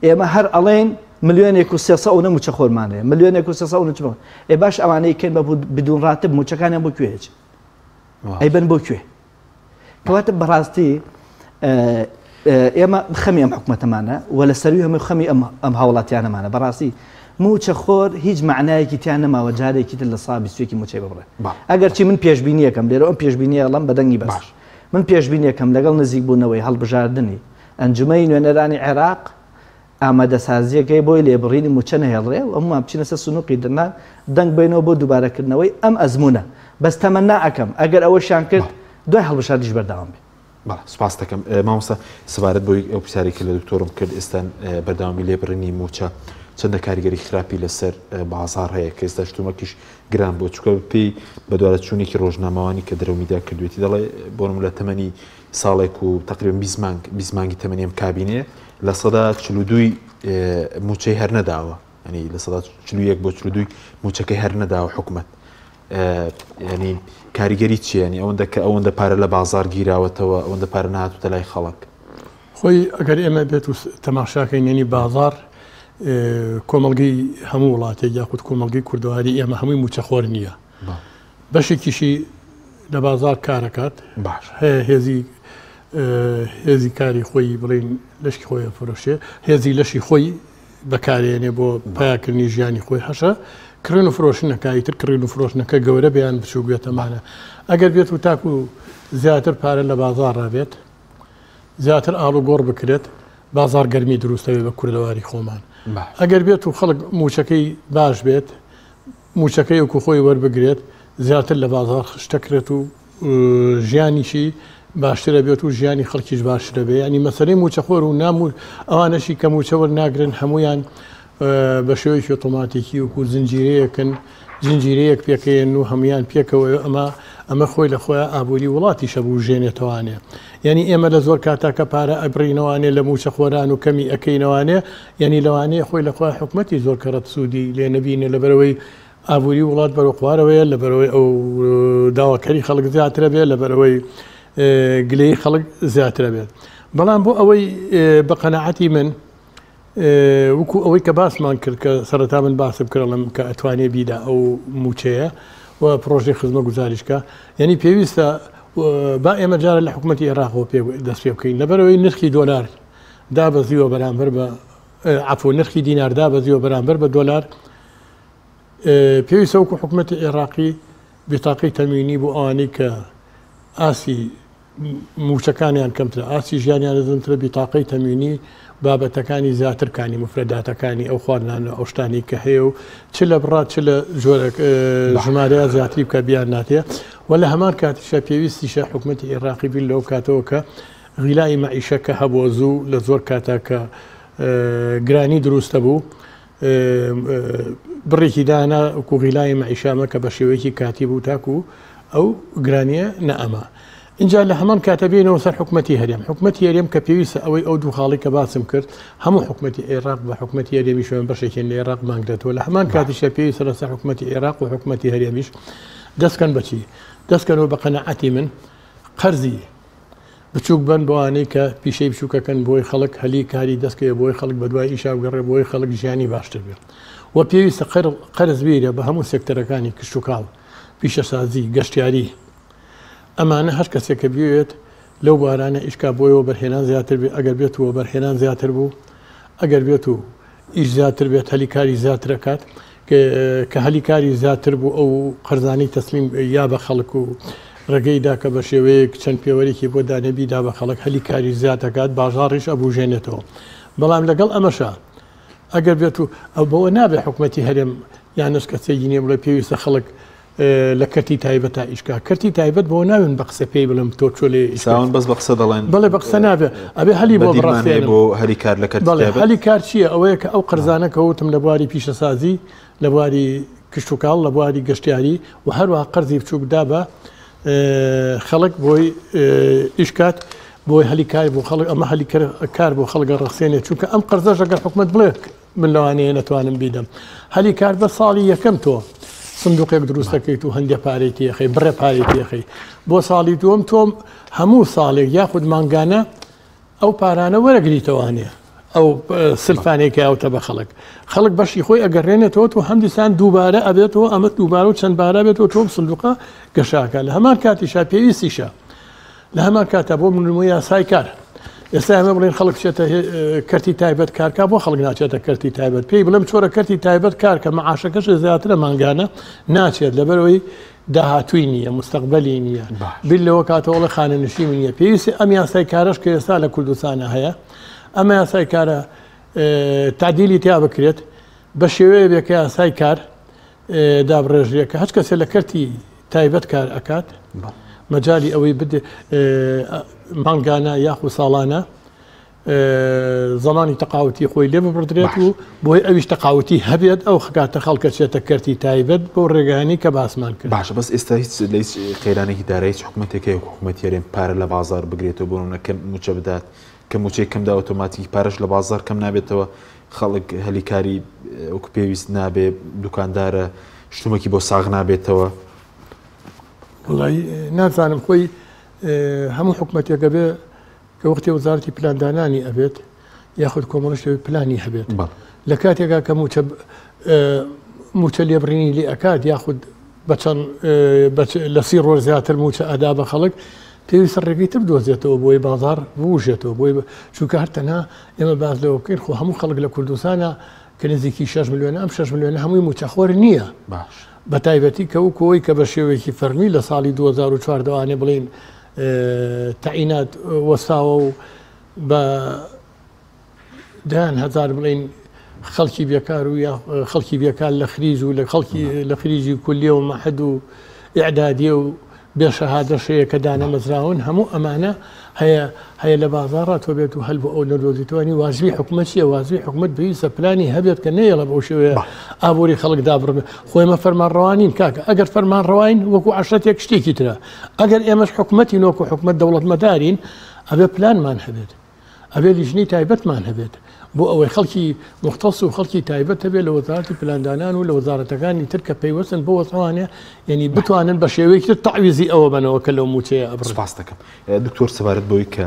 ئێمە هەر ئەڵێن 1,300,000 موچە خۆرمانەیە 1,300,000 ئەی باش ئەوانەی کەن بە بدون ڕاتب موچەکانیان بۆ کوێ ئەی بن بۆ کوێ کەواتە بەڕاستی ئێمە خەمی ئەم حکومەتەمانە و لە سەروی هەموو خەمی ئەم هاوڵاتیانەمانە بەڕاستی موچە خۆر هیچ معنایەکی تیان نەماوە جارێکی تر لە سا 20 موچەی ببڕێ ئەگەرچی من پێشبینیەکەم لێرە ئەم پێشبینیە ئەڵەم بەدەنگی باش من پێشبینیەکەم لەگەڵ نزیک بوونەوەی هەڵبژاردننی ئەنجومەی نوێنەرانی عێراق ئامادەسازیەکەی بۆی لێبڕینی موچە نەهێڵڕێ و ئەمما بچینە سەر سنووقی دنا دەنگ بینەوە بۆ دووبارەکردنەوەی ئەم ئەزمونە بەس تەمەنا ئەەکەم ئەگەر ئەوەشیان کرد دوای هەڵبژاردیش بەردەوام بێ سپاس دەکەم مامۆستا سەبارەت بۆی ئەو پرسیارێکی لە دکتۆرم کرد ئێستا بەردەوامی لێبڕینی موچە چەندە کاریگەری خراپی لەسەر بازار هەیە کە ئێستا شتومەکیش گران بۆ چکە پێی بە دوارە چوونێکی ڕۆژنامەوانی کە درەومیدا کردوێتی دەڵێ بۆم لە تەمەنی ساڵێک و تقریبا 20 مانگی تەمەنی ئەم کابینێ لە 142 موچەی هەر نەداوە ینی لە 141 بۆ 42 موچەکەی هەر نەداوە حکومەت ینی کاریگەری چیانی ئەوەندە کە ئەوەندە پارە لە بازار گیراوەتەوە ئەوەندە پارە نهاتوتە لای خەڵک خۆی ئەگەر ئێمە بێت و تەماشاکەین ینی بازار کۆمەڵگەی هەموو وڵاتێک یاخود کۆمەڵگەی کوردەواری ئێمە هەمووی موچەخۆر نییە بەشێکیشی لە بازار کارەکات باش هێزی کاری خۆی بڵین لەشکی خۆی فڕۆشێ هێزی لەشی خۆی بەکارێنێ بۆ پایکردنی ژیانی خۆی هەشە کڕین و فرۆشنەکەی تر کڕین و فرۆشنەکە گەورە بەیان بچووگوێتەمانە ئەگەر بێت و تاکو زیاتر پارە لە بازار ڕابێت زیاتر ئاڵ و گۆڕ بکرێت بازار گەرمی دروستەوێ بە کوردەواری خۆمان ئەگەر بێت و خەڵک موچەکەی باش بێت موچەکەی وەکو خۆی وەربگرێت زیاتر لە بازار خشتەکرێت و ژیانیشی باشترە بێت و ژیانی خەڵکیش باشترە بێ ینی مەسەرەی موچەخۆر و نام ئەوانەشی کە موچەوەر ناگرن هەمویان بە شێوەیەکی ئۆتۆماتیکی وەکو زنجیرەیەکن زنجیرەیەک پێکەیەن و هەمویان پێکەوە ئەمە ئەمە خۆی لە خۆیان ئابووری وڵاتی شەبوو ژێنێتوانێ یعنی ئێمە لە زۆر کاتاکە پارە ئەبڕینەوانێ لە موچە خۆران و کەمی ئەەکەینەوانێ یعنی لەوانەیە خۆی لە خۆی حکومەتی زۆر کەڕەت سوودی لێ نەبینێ لە بەرەوەی ئابووری وڵات بەرەو خوارەوەیە لە بەرەوەی ئەو داواکەری خەڵک زیاترە بێت لە بەرەوەی گلەی خەڵک زیاترە بێت بەڵام بۆ ئەوەی بە قەناعەتی من وەکو ئەوەی کە باسمان کرد کە سەرەتا من باسم کردم کە ئەتوانێ بیدا ئەو موچەیە و پرۆژەی خزمە گوزاریشکە یعنی پێویستە با ئێمە جارە لە حکوومەتی عێراقەوە دەست پێ بکەین لەبەرەوەی نرخی دۆلار دابەزیوە بەرامبەر بە عەفو نرخی دینار دابەزیوە بەرامبەر بە دۆلار پێویستە وەکو حکوومەتی عێراقی بتاقەی تەموینی بۆ ئەوانەی کە ئاسی موچەکانیان کەمترە ئاسی ژیانیان دەزمترە بتاقەی تەموینی بابەتەکانی زیاترکانی مفرەداتەکانی ئەو خواردنانە ئەو شتانی کە هەیە و چ لە بڕات چ لە جۆرە ژمارەیە زیاتری بکە بیان ناتێ و لە هەمان کاتیشە پێویستیشە حکوومەتی عێراقی بیر لەو کاتەوە کە غیلای مەعیشەکە هەبووە زوو لە زۆر کاتاکە گرانی دروستە بوو بڕێکی دانا وەکو غیلای مەعیشامە کە بە شێوەیەکی کاتی بوو تاکو ئەو گرانیە نەئەمە اینجا لە هەمان کاتە بێنەوە سەر حکوومەتی هەرێم حکوومەتی هەرێم کە پێویستە ئەوەی ئەو دوو خاڵی کە باسم کرد هەموو حکوومەتی عێراق بە حکوومەتی هەرێمی شوێن بەشێکێن لە عێراق مانگرێتەوە لە هەمان کاتیشە پێویستە لەسەر حکوومەتی عێراق و حکوومەتی هەرێمیش دەستکەن بەچی دەستکەنەوە بە قەناعەتی من قەرزی بچووک بن بۆوانەی کە پیشەی بچووکەکەن بۆی خەڵک هەلی کاری دەستکەوە بۆی خەڵک بە دوای ئیشاوگەڕێ بۆی خەڵک ژیانی باشتر بێت و پێویستە قەرز بێرە بە هەموو سێکتەرەکانی کشت و کاڵ پیشەسازی گەشتیاری ئەمانە هەر کەسێکە بێت لەو بارانە ئیشکا بۆیەوە بەرهێنان زیاتر بێت ئەگەر بێتەوە بەرهێنان زیاتر بوو ئەگەر بێت و ئیش زیاتر بێت هەلیکاری زیاترەکات کە هەلیکاری زیاتر بوو ئەو قەرزانەی تەسلیم یا بە خەڵک و ڕێگەیدا کە بە شێوەیەک چەند پێوەرێکی بۆ دانەبیدا بە خەڵک هەلیکاری زیاتەکات باژاڕیش ئەبوژێنێتەوە بەڵام لەگەڵ ئەمەشە ئەگەر بێت و ئەو بەوە نابێت حکوومەتی هەرێم یانش کەسێکی نییە بڵێ پێویستە خەڵک لە کەرتی تایبەت تا ئیشکا کەرتی تایبەت بۆ ناوێن بە قسە پێی بڵم تۆ چۆ لێ ساون بەس بە قسە دەڵێن بڵێ بە قسە نابێت ئەبێ هەلی بۆ بڕاستێنێ بۆ هەلی کار لە کەرتی بڵێ هەلی کار چییە ئەوەیە کە ئەو قەرزانە کەوتم لە بواری پیشەسازی لە بواری کشت و کاڵ لە بواری گەشتیاری و هەروەها قەرزی بچووکدا بە خەڵک بۆی ئیشکات بۆی هەلی کار بۆ خەڵک ئەمە هەلی کار بۆ خەڵگە ڕخسێنێت چونکە ئەم قەرزەش ئەگەر حکوومەت بڵێ من لەوانەیە نەتوانم بیدەم هەلی کار بە ساڵی یەکەم تۆ سندوقێک دروستەکەیت و هەندێک پارێتی یەخی بڕێ پارێتی یەخی بۆ ساڵی دووەم تۆم هەموو ساڵێک یاخود مانگانە ئەو پارانە وەرەگریتەوانێ ئەو سلفانێکی ئەوتە بە خەڵک بەشی خۆی ئەگەڕێنێتەوە و هەندیسان دووبارە ئەبێتەوە ئەمە دووبارە و چەند بارە بێتەوە تۆم سندوقە گەشاکە لە هەمان کاتیشا پێویستیشە لە هەمان کاتە بۆ منمووی یاسای کار ئێستا ئەمە بڵێن خەڵک چێتە کەرتی تایبەت کارکە بۆ خەڵک ناچێتە کەرتی تایبەت پێی بڵێم چۆرە کەرتی تایبەت کار کە مەعاشەکەش زیاترە مانگانە ناچێت لەبەرەوەی داهاتووی نییە مستەقبەلی نییە بیل لەوە کاتەوە لە خانەنشینی نییە پێویستی ئەم یاسای کارش کە ئێستا لە کوردستانە هەیە ئەمە یاسای کارە تعدیلی تیا بکرێت بە شێوەیە بێکە یاسای کار دابڕێژیەکە هەچ کەسێ لە کەرتی تایبەت کار ئەکات مەجای ئەوەی بدێ مانگانە یاخو ساڵانە زمانی تەقاوەتی خۆی لێ ببردرێت و بۆی ئەویش تەقاوەتی هەبێت ئەو خکاتە خەڵکە چێتە کەرتی تایبەت بۆ ڕێگەانی کە باسمان کرد باشە بەس ئێستا هیچ لە قەیرانێکی دارایی حکوومەتێکی حکوومەتی هەرێم پارە لە بازار بگرێتەوە بۆنە کەم موچە بدات کە موچەی کەمدا ئۆتۆماتیک پارەش لە بازار کەم نابێتەوە خەڵک هەلیکاری ئەوکو پێویست نابێ دوکاندارە شتومەکی بۆ ساغ نابێتەوە وڵی نازانم خۆی هەموو حکوومەتێکە بێ کە وەختی وەزارەتی پلاندانانی ئەبێت یاخود کۆمەڵشتەوەی پلانی هەبێت لە کاتێکا کە موچە لێبڕینی لێ ئەکات یاخود بەچەند لە 30 ڕۆژ زیاتر موچە ئەدا بە خەڵک پێویستە ڕێگەی تر بدۆزێتەوە بۆی بازار بوژێتەوە بۆی چونکە هەرتەنها ئێمە باز لەوە بکەین خۆ هەموو خەڵک لە کوردستانە کە نزیکی 6 ملیۆن ئەم 6 ملیۆنە هەمووی موچەخۆر نییە بە تایبەتی کە و کۆی کە بە شێوەیەکی فەرمی لە ساڵی 2004 دەوانێ بڵین تەعینات وەساوە و بە دان هزار بڵین خەڵکی بێکار و یا خەڵکی بێکار لە خریج و لە خەڵکی لە خریجی کولیە و مەحەد و ئیعدادیە و بێشەهادەشەیە کە دانە مەزراون هەموو ئەمانە هەیە لە بازاڕات تۆ بێت و هەل بۆ ئەو نەرۆزیتوانی واژبی حکومەتیە واژبی حکومت بەویستە پلانی هەبێت کە نەیەڵە بەو شێوەیە ئابووری خەڵکدا بڕبێ خۆیمە فەرمانڕەوانین کاکە ئەگەر فەرمانڕەوین وەکو عەشرەتێک شتێکی ترە ئەگەر ئێمەش حکومەتی نۆکو حکومەت دەوڵەتمەدارین ئەبێ پلانمان هەبێت ئەبێ لیژنەی تایبەتمان هەبێت بۆ ئەوەی خەڵکی مختص و خەڵکی تایبەت هەبێت لە وەزارەتی پلاندانان و لە وەزارەتەکانی تر کە پەیوەستن بۆ وەسەوانێ یعنی بتوانن بە شێوەیەکی تعویزی ئەوە بنەوە کە لەو موچەیە ئەبڕ. سپاس دەکەم دکتۆر سەبارەت بۆی کە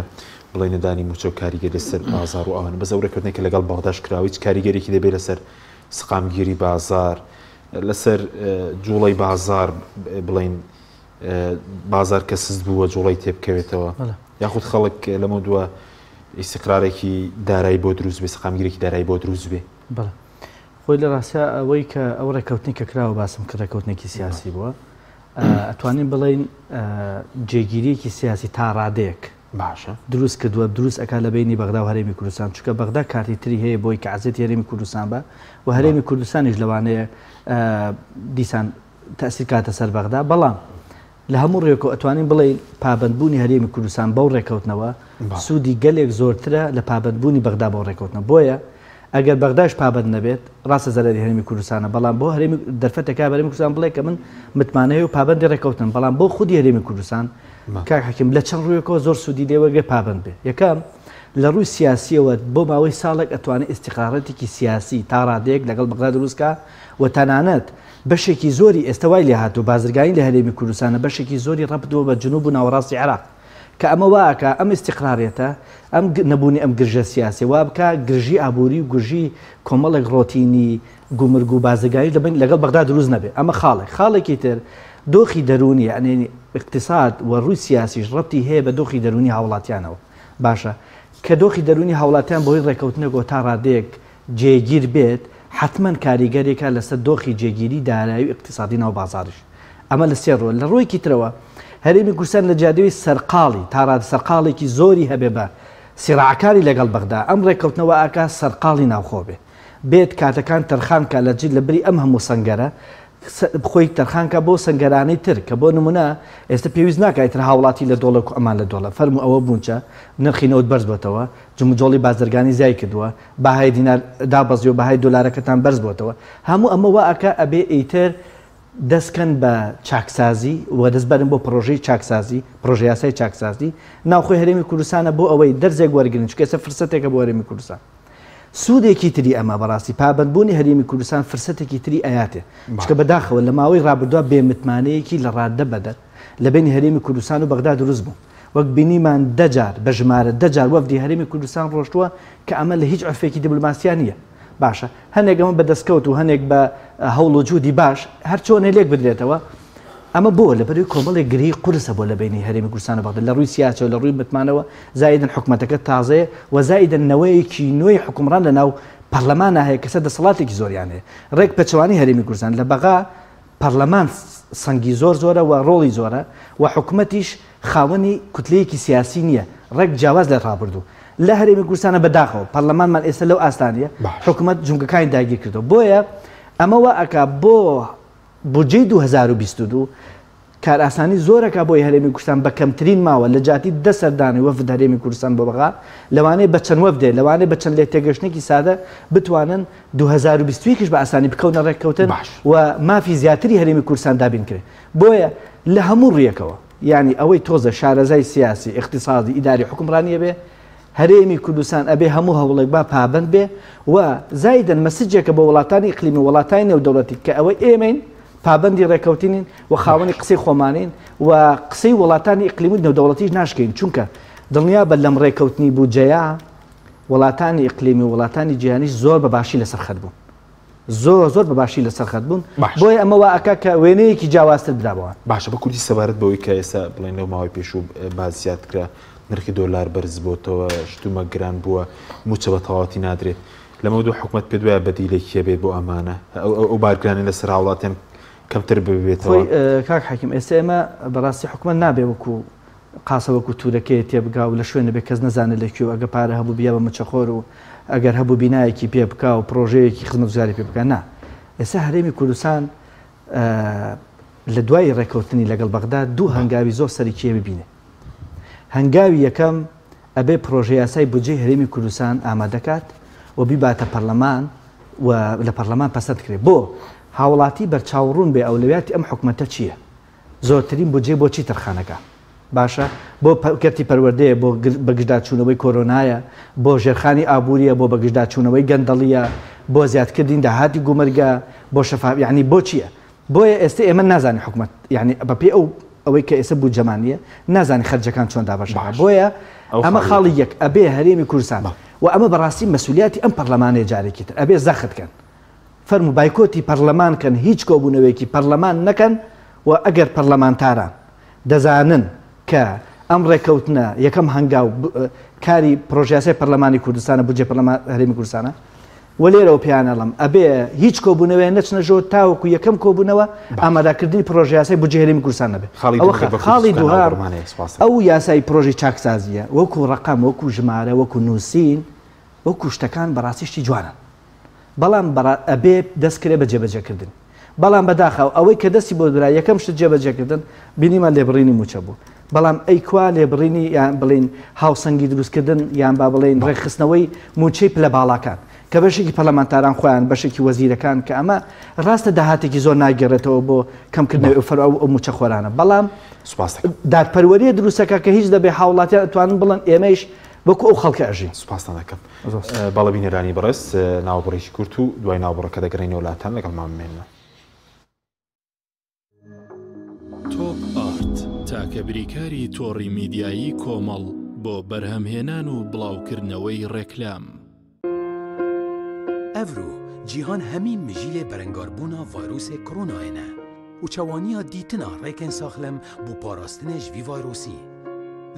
بڵێ نەدانی موچە و کاریگەری لەسەر بازار و ئەوانە بە زەورەکردنێکە لەگەڵ بەغداش کراوی کاریگەرێکی دەبێت لەسەر سقامگیری بازار لەسەر جوڵەی بازار بڵین بازار کە سست بووە جوڵەی تێبکەوێتەوە یاخود خەڵک لەمە دووە ئیسیقرارێکی دارایی بۆ دروست بێ سقامگیرێکی دارایی بۆ دروست بێ. بەڵێ خۆی لە ڕاستە ئەوەی کە ئەو ڕێکەوتنی کە کراوە باسم کە ڕێکەوتنێکی سیاسی بووە ئەتوانین بڵین جێگیریەکی سیاسی تا ڕادەیەک باشە دروست کردووە دروست ئەکا لە بینی بەغدا و هەرێمی کوردستان چونکە بەغدا کارتی تری هەیە بۆی کە عەزێتی هەرێمی کوردستان بە و هەرێمی کوردستانیش لەوانەیە دیسان تەسیر کاتە سەر بەغدا بەڵام لە هەموو ڕێکەوە ئەتوانین بڵێ پابندبوونی هەرێمی کوردستان بەو ڕێکەوتنەوە سوودی گەلێک زۆرترە لە پابندبوونی بەغدا بەو ڕێکەوتنە بۆیە ئەگەر بەغداش پابند نەبێت ڕاستە زەرەری هەرێمی کوردستانە بەڵام بۆ هەرێمی دەرفەتەکە بە هەرێمی کوردستان بڵێ کە من متمانەیە و پابندی ڕێکەوتن بەڵام بۆ خودی هەرێمی کوردستان کاک حەکیم لە چەند ڕوویەکەوە زۆر سوودی دێوەگە پابند بێ یەکەم لە ڕووی سیاسیەوە بۆ ماوەی ساڵێک ئەتوانێت ئیستیقرارەتێکی سیاسی تا ڕادەیەک لەگەڵ بەغدا دروستکە و تەنانەت بەشێکی زۆری ئێستاوای لێ هاتوو بازرگانی لە هەرێمی کوردستانە بەشێکی زۆری ڕەبدووە بە جنوب و ناوەڕاستی عێراق کە ئەمە واکە ئەم ئیستیقرارێتە ئەم نەبوونی ئەم گرژە سیاسی وا بکە گرژی ئابووری و گرژی کۆمەڵێک ڕۆتینی گومرگ و بازرگانی لەگەڵ بەغدا دروست نەبێ ئەمە خاڵێکی تر دۆخی دەرونی یعنی اقتصاد و ڕووی سیاسیش ڕەبتی هەیە بە دۆخی دەرونی هاوڵاتیانەوە باشە کە دۆخی دەرونی هاوڵاتیان بۆی ڕێکەوتنەوە تا ڕادەیەک جێگیر بێت حتمما کاریگەرێکە لەسەر دۆخی جێگیری دارایی و اقتصادی ناو بازاریش ئەمە لە سێ ڕۆ لە ڕۆیکی ترەوە هەرێمی کوردستان لە جادەوەی سەرقاڵی تا ڕاد سەرقاڵێکی زۆری هەبێ بە سیراعەکانی لەگەڵ بەغدا ئەم ڕێکەوتنەوە ئاکا سەرقاڵی ناوخۆ بێ بێت کاتەکان تەرخانکە لە جل لە بری ئەم هەموو سەنگەرە بخۆی تەرخانکە بۆ سنگەرانەی تر کە بۆ نمونە ئێستا پێویست ناکایتر هاوڵاتی لە دۆڵە و ئەمان لە دۆڵە فەرمو ئەوە بوونچە نرخینەوە بەرز بۆتەوە جمجۆڵی بازرگانی زیای کردووە باهای دینار دابەزی و باهای دۆلارەکەتان بەرز بۆتەوە هەموو ئەمەوە ئەکە ئەبێ ئیتر دەستکەن بە چاکسازی و دەستبەرن بۆ پرۆژەی چاکسازی پرۆژه یاسای چاکسازی ناوخۆی هەرێمی کوردستانە بۆ ئەوەی دەرزێک وەرگن چکە ئێستا فرسەتێکە بۆ هەرێمی کوردستان سوودێکی تری ئەمە بەڕاستی پابندبوونی هەرێمی کوردستان فرسەتێکی تری ئاياتێ چکە بەداخەوە لە ماوەی ڕابردووە بێمتمانەیەکی لە ڕاددە بەدەر لە بینی هەرێمی کوردستان و بەغدا دروست بوو وەک بینیمان دەجار بە ژمارە دەجار وەفدی هەرێمی کوردستان ڕۆشتووە کە ئەمە لە هیچ عرفێکی دیبلۆماسیان نییە باشە هەنێک ئەمە بەدەستکەوت و هەنێک بە هەوڵ و جوودی باش هەرچۆنە لێک بدرێتەوە ئەمە بۆ لە بەروی کۆمەڵێک گری قورسە بۆ لە بینی هەرێمی کوردستان و بەغدا لە ڕووی سیاسەوە لە ڕووی متمانەوە زائیدن حکومەتەکە تازەیە و زائیدن نەوەیەکی نوێی حکومڕان لە ناو پەرلەمانە هەیە کەسە دەسەڵاتێکی زۆریان هەیە ڕێک پەچەوانی هەرێمی کوردستان لە بەغا پەرلەمان سەنگی زۆر زۆرە و ڕۆڵی زۆرە و حکومەتیش خاوەنی کوتلەیەکی سیاسی نییە ڕێک جیاواز لە ڕابردوو لە هەرێمی کوردستانە بەداخەوە پەرلەمانمان ئێستا لەو ئاستانیە حکومەت جونگەکانی داگیر کردەوە بۆیە ئەمەوە ئەکا بۆ بودجەی 2022 کار ئاسانی زۆرەکە بۆی هەرێمی کوردستان بە کەمترین ماوە لە جاتی دە سەردانی وەفد هەرێمی کوردستان بۆ بەغا لەوانەیە بە چەند وەفدێ لەوانەیە بە چەند لێ تێگەشتێکی سادە بتوانن 2021 بە ئاسانی بکەونە ڕێککەوتن و مافی زیاتری هەرێمی کوردستان دابین کرێ بۆیە لە هەموو ڕێکەوە یعنی ئەوەی تۆزە شارەزای سیاسی اقتصادی ئیداری حکومڕانیە بێ هەرێمی کوردستان ئەبێ هەموو هەوڵێک با پابند بێ و زایدن مەسجێکە بە وڵاتانی ئیقلیمی وڵاتانی نێودەوڵەتی کە ئەوەی ئێمەین پابندی ڕێکەوتینین و خاوەنی قسەی خۆمانین و قسەی وڵاتانی ئیقلیمی نێودەوڵەتیش ناشکەین چونکە دڵنیا بە لەم ڕێکەوتنی بودجەیە وڵاتانی ئیقلیمی و وڵاتانی جیهانیش زۆر بەباشی لەسەر خەت بوون زۆر بەباشی لەسەر خەت بوون بۆیە ئەمەوە ئەکا کە وێنەیەکی جیاوازتر درابەوە باشە بە کوردی سەبارەت بەوەی کە ئێستا بڵێن لەو ماوەی پێشوو بازیات کرا نرخی دۆلار بەرز بۆتەوە شتومە گران بووە موچە بە تەواوەتی نادرێت لەمە دوو حکومەت پێ دوایە بەدیلێکی هەبێت بۆ ئەمانە ئەو بارگرانی لەسەر هاوڵاتیان کەمتر ببێتەوە کاک حەکیم ئێستا ئێمە بەڕاستی حکومەت نابێ وەکو قاسەوەکو تورەکەی تێبگا و لە شوێنە بێ کەس نەزانێت لەکوێ ئەگە پارە هەبوو بیا بە مچەخۆر و ئەگەر هەبوو بینایەکی پێ بکا و پرۆژەیەکی خزمەتگوزاری پێ بکە نا ئێستا هەرێمی کوردستان لە دوای ڕێکەوتنی لەگەڵ بەغدا دوو هەنگاوی زۆر سەرکیە ببینێ. هەنگاوی یەکەم ئەبێ پرۆژه یاسای بودجێ هەرێمی کوردستان ئامادەکات و بیباتە پەرلەمان و لە پەرلەمان پەسەند کرێت بۆ هاوڵاتی بەرچاوڕوون بێ ئەولویاتی ئەم حکومەتە چییە؟ زۆرترین بودجێ بۆ چی تەرخانەکە؟ باشە بۆ کەرتی پەروەردەیە بۆ بەگشتداچوونەوەی کۆرۆنایە بۆ ژێرخانی ئابووریە بۆ بەگشتداچوونەوەی گەندەڵیە بۆ زیادکردین داهاتی گومرگە بۆ شەفاف یعنی بۆ چییە؟ بۆیە ئێستا ئێمە نازانی حکومەت یعنی بەپێ ئەوەی کە ئێستا بودجەمانیە نازانی خەرجەکان چۆن دابەشەکە بۆیە ئەمە خاڵی یەک ئەبێ هەرێمی کوردستان و ئەمە بەڕاستی مەسئولیاتی ئەم پەرلەمانەیە جارێکی تر ئەبێ زەختکەن فەرمو بایکۆتی پەرلەمانکەن هیچ کۆبوونەوەیەکی پەرلەمان نەکەن و ئەگەر پەرلەمانتاران دەزانن کە ئەم ڕێکەوتنە یەکەم هەنگاو کاری پرۆژیاسای پەرلەمانی کوردستانە بودجێ پەرلەمان هەرێمی کوردستانە و لێرەوە پیانەڵم ئەبێ هیچ کۆبوونەوەی نەچنە ژۆ تاوەکو یەکەم کۆبوونەوە ئامادەکردنی پرۆژه یاسای بودجێ هەرێمی کوردستان نەبێت. خاڵی دووهار ئەو یاسای پرۆژی چاکسازیە وەکو ڕقم وەکو ژمارە وەکو نووسین وەکو شتەکان بەڕاستیشتی جوانن بەڵام ئەبێ دەستکرێ بە جێبەجێکردن بەڵام بەداخەوە ئەوەی کە دەستی بۆ درا یەکەم شت جێبەجێکردن بینیمە لێبڕینی موچە بوو بەڵام ئەیکوا لێبڕینی یان بڵین هاوسەنگی دروستکردن یان با بڵین ڕێکخستنەوەی موچەی پلە باڵاکان کە بەشێکی پەرلەمانتاران خۆیان بەشێکی وەزیرەکان کە ئەمە ڕاستە داهاتێکی زۆر ناگەڕێتەوە بۆ کەمکردنەوەی ئەو ئەو موچە خۆرانە بەڵام دادپەروەریە دروستەکە کە هیچ دەبێ هاوڵاتیان ئەتوانن بڵن ئێمەش وەکو ئەو خەڵکە ئەژین. سوپاسان دەکەم باڵەبینێرانی بەڕێز ناوبڕێکی کورت و دوای ناوبڕەکە دەگەڕێنەوە وڵاتان لەگەڵمان بمێنە. تۆپ ئارت تاکە بریکاری تۆڕی میدیایی کۆمەڵ بۆ بەرهەمهێنان و بڵاوکردنەوەی ڕێکلام. ئەڤرو جیهان هەمین مژیلێ بەرەنگاربوونا ڤایرۆسێ کۆرۆنایەنە و چەوانیە دیتنا ڕێکێن ساخلەم بۆ پاراستنێ ژڤی ڤایرۆسی.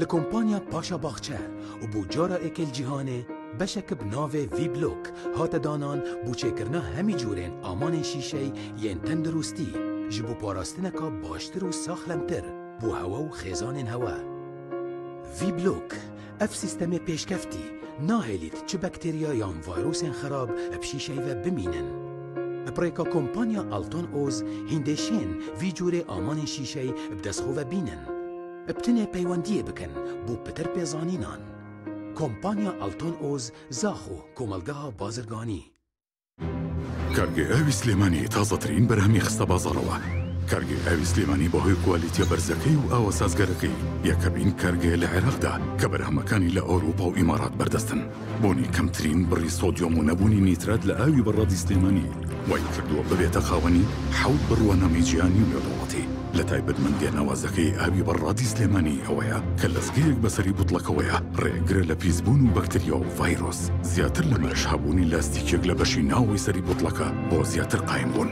لە کۆمپانیا پاشا باخچە و بۆ جارە ئێکل جیهانێ بەشەکە بناوێ ڤی بلۆک هاتە دانان بۆ چێکردنا هەمی جوورێن ئامانێ شیشەی یەن تەندروستی ji bo parastineka baştir û saxlemtir bû hewa û xêzanên hewa. Vîblok, ev sîstemê pêşkeftî nahêlît çi bakteriya yan vayrosên xerab ev şîşeyê ve bimînin. Bi pirêka kompanya Alton Oz hîndêşên vî cûrê amanên şîşeyê bi destxwe ve bînin. Bi tinê peywendiyê bikin bû pitir pêzanînan. Kompanya Alton Oz zaxo komelgeha bazirganî. کارگێ ئاوی سلێمانی تازەترین بەرهەمی خستە بازاڕەوە. کارگێ ئاوی سلێمانی بەهۆی کوالیتیە بەرزەکەی و ئاوە سازگەرەکەی یەکەمین کارگێ لە عێراقدا کە بەرهەمەکانی لە ئەوروپا و ئیمارات بەردەستن. بۆنی کەمترین بڕی سۆدیۆم و نەبوونی نیترات لە ئاوی بەڕادی سلێمانی وای کردووە ببێتە خاوەنی حەوت بڕوانەمی جیهانی و نێودەوڵەتی. لە تایبەتمەندیە ناوازەکەی ئاوی بەڕادی سلێمانی ئەوەیە کە لەزگەیەک بەسەری بوتڵەکەوەیە ڕێگرە لە پیسبوون و بەکتریا و ڤایرۆس زیاتر لە مەرش هەبوونی لاستیکێک لە بەشی ناوەی سەری بوتڵەکە بۆ زیاتر قایم بوون.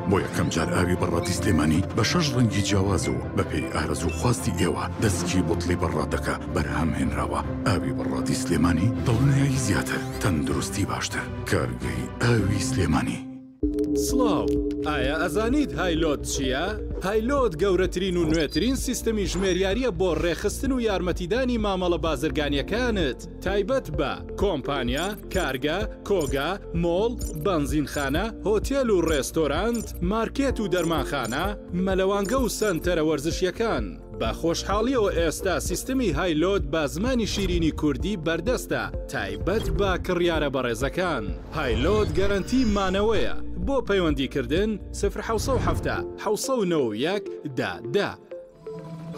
بۆ یەکەم جار ئاوی بەڕادی سلێمانی بە 6 ڕەنگی جیاواز و بەپێی ئارەزوو خواستی ئێوە دەستکی بوتڵی بەڕادەکە بەرهەم هێنراوە. ئاوی بەڕادی سلێمانی دڵنیایی زیاتر تەندروستی باشتر. کارگەی ئاوی سلێمانی. سڵاو، ئایا ئەزانیت هایلۆت چییە؟ هایلۆت گەورەترین و نوێترین سیستەمی ژمێریاریە بۆ ڕێخستن و یارمەتیدانی مامەڵە بازرگانیەکانت تایبەت بە کۆمپانیا، کارگە، کۆگا، مۆڵ، بەنزینخانە، هۆتێل و ڕێستۆرانت، مارکێت و دەرمانخانە، مەلەوانگە و سەنتەرە وەرزشیەکان. بە خۆشحاڵیەوە ئێستا سیستەمی هایلۆت بە زمانی شیرینی کوردی بەردەستە تایبەت بە کڕیارە بەڕێزەکان. هایلۆت گەرانتی مانەوەیە. بۆ پەیوەندیکردن 070 791 10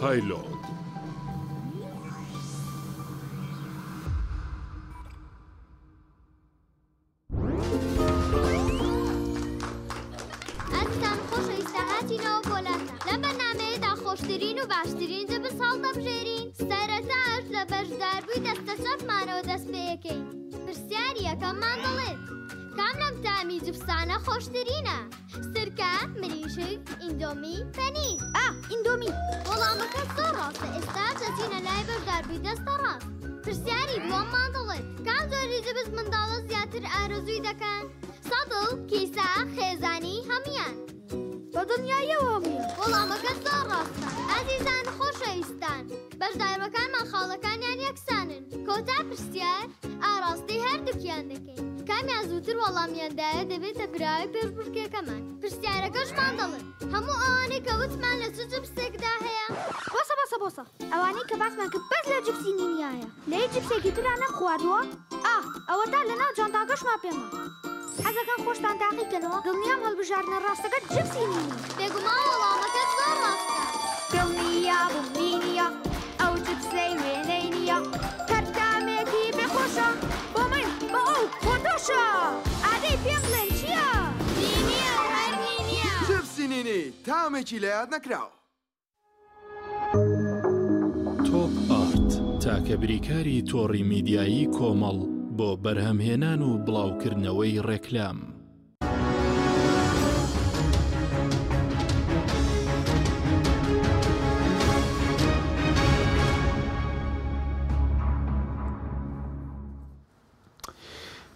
هایلۆت. خۆشترین و باشترین دەبس هەڵدەبژێرین سەرەتاش لە بەشداربووی دەستە چەپمانەوە دەست پێەکەین. پرسیاری یەکەممان دەڵێت کام لەم تامی جبسانە خۆشترینە؟ سرکە، مریشک، ئیندۆمی، پەنیر. ئیندۆمی. وەڵامەکە زۆر ڕاستە. ئێستا دەچینە لای بەشداربووی دەستە ڕاست. پرسیاری دووەممان دەڵێت کام جۆری جبس منداڵە زیاتر ئارەزووی دەکەن؟ سەدڵ، کیسە، خێزانی هەمویان. بە دنیایەوە هەمویان. وەڵامەکە زۆر ڕاستە. ئازیزان خۆشەویستان، بەشداربەکانمان خاڵەکانیان یەکسانن. کۆتا پرسیار ئاڕاستی هەردووکیان دەکەین. ئەمیان زووتر وەڵامیاندایە دەبێتە براوی پێشبڕکێکەمان پرسیارەکەشمان دەڵێن هەموو ئەوانەی کە وتمان لە چ جبسێکدا هەیە بۆسە ئەوانەی کە باسمان کرد بەس لە جبسی نینیایە لەی جبسێکی ترا نەم خواردووە ئەوە تا لەناو جانتاکەشمان پێما حەزەکەم خۆشتان تاقیکەنەوە دڵنیام هەڵبژاردنە ڕاستەکە جبسی نینی بێگومان وەڵامەکە زۆر ڕاستە دڵنیا بووینیە ئەو جبسەی وێنەی نییە کەرتامێکی بێخۆشە بۆ من بە ئەو خۆتۆشە ئادەی پێم بڵێن چییە؟ نینیە هەر نینیە جبسی نینی تامێکی لە یاد نەکراوە تۆپ ئارت تاکە بریکاری تۆڕی میدیایی کۆمەڵ بۆ بەرهەمهێنان و بڵاوکردنەوەی ڕێکلام.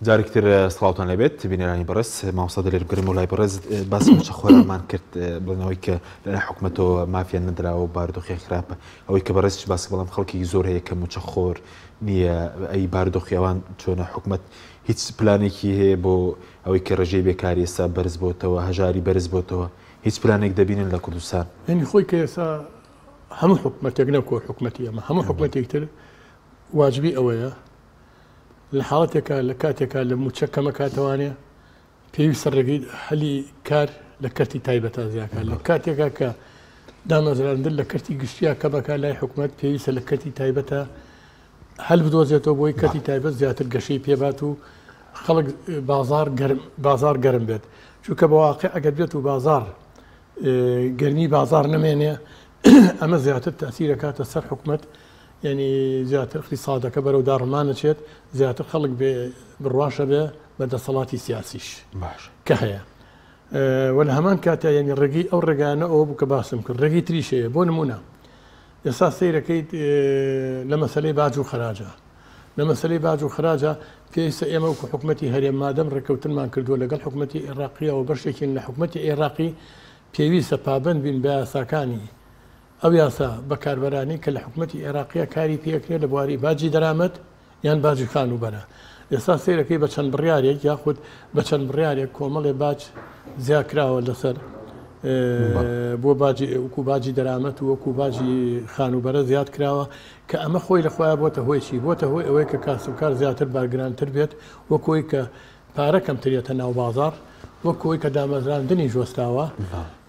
جارێکتر سڵاوتان لەبێت بینێرانی بەڕێز مامۆستا دەلێر بگرم و لای بەڕێز باسی موچەخۆرەمان کرد بڵێنەوەی کە لەناو حکوومەتەوە مافیان نەدراوە و بارودۆخی خراپە ئەوەی کە بەڕێزش باسی بەڵام خەڵکی زۆر هەیە کە موچەخۆر نییە ئەی بارودۆخیەوان چۆنە حکوومەت هیچ پلانێکی هەیە بۆ ئەوەی کە ڕێژەی بێکاری ئێستا بەرز بۆتەوە هەژاری بەرز بۆتەوە هیچ پلانێک دەبینن لە کوردستان ینی خۆی کە ئێستا هەموو حکوومەتێک نەکۆ حکوومەتی ئەمە هەموو حکوومەتێکتر واجبی ئەوەیە لە حاڵەتێکە لە کاتێکە لە موچە کەمە کاتەوانێ پێویستە ڕێگەی هەلی کار لە کەرتی تایبەتە زیاکە لە کاتێکە کە دامەزراندن لە کەرتی گشتیا کەمەکە لای حکوومەت پێویستە لە کەرتی تایبەتە هەل بدۆزێتەوە بۆی کەرتی تایبەت زیاتر گەشەی پێبات و خەڵک بازار گەرم بێت چونکە بە واقع ئەگەر بێت و بازار گەرمی بازار نمێنێ ئەمە زیاتر تەسیرەکاتە سەر حکوومەت یعنی زیاتر اقتصادەکە بەرەو داڕمانەچێت زیاتر خەڵک بڕواشە بێ بە دەسەڵاتی سیاسیش کە هەیە وە لە هەمان کاتە ینی ڕێگەی ئەو ڕێگانە ئەوە بوو کە باسم کرد ڕێگەی تریشەیە بۆ نمونە ئێستا سەیرەکەیت لە مەسەلەی باج و خراجە لە مەسەلەی باج و خراجە پێویستە ئێمە وەکو حکوومەتی هەرێم مادەم ڕێکەوتنمان کردووە لەگەڵ حکوومەتی عێراقیەوە بەشێکین لە حکوومەتی عێراقی پێویستە پابند بین بە یاساکانی ئەو یاسا بەکاربەرانی کە لە حکوومەتی عێراقیە کاری پێکرێت لە بواری باجی دەرامەت یان باجی خانوبەرە ئێستا سیرەکەی بە چەند بڕیارێک یاخود بە چەند بڕیارێک کۆمەڵێ باج زیاکراوە لەسەر بۆ وەکو باجی دەرامەت و وەکو باجی خانوبەرە زیاد کراوە کە ئەمە خۆی لە خۆیان بۆتە هۆیشی بۆتە هۆی ئەوەی کە کاسبکار زیاتر بارگرانتر بێت وەکۆی کە پارە کەمترێتە ناو بازار وەکۆی کە دامەزراندنی جۆستاوە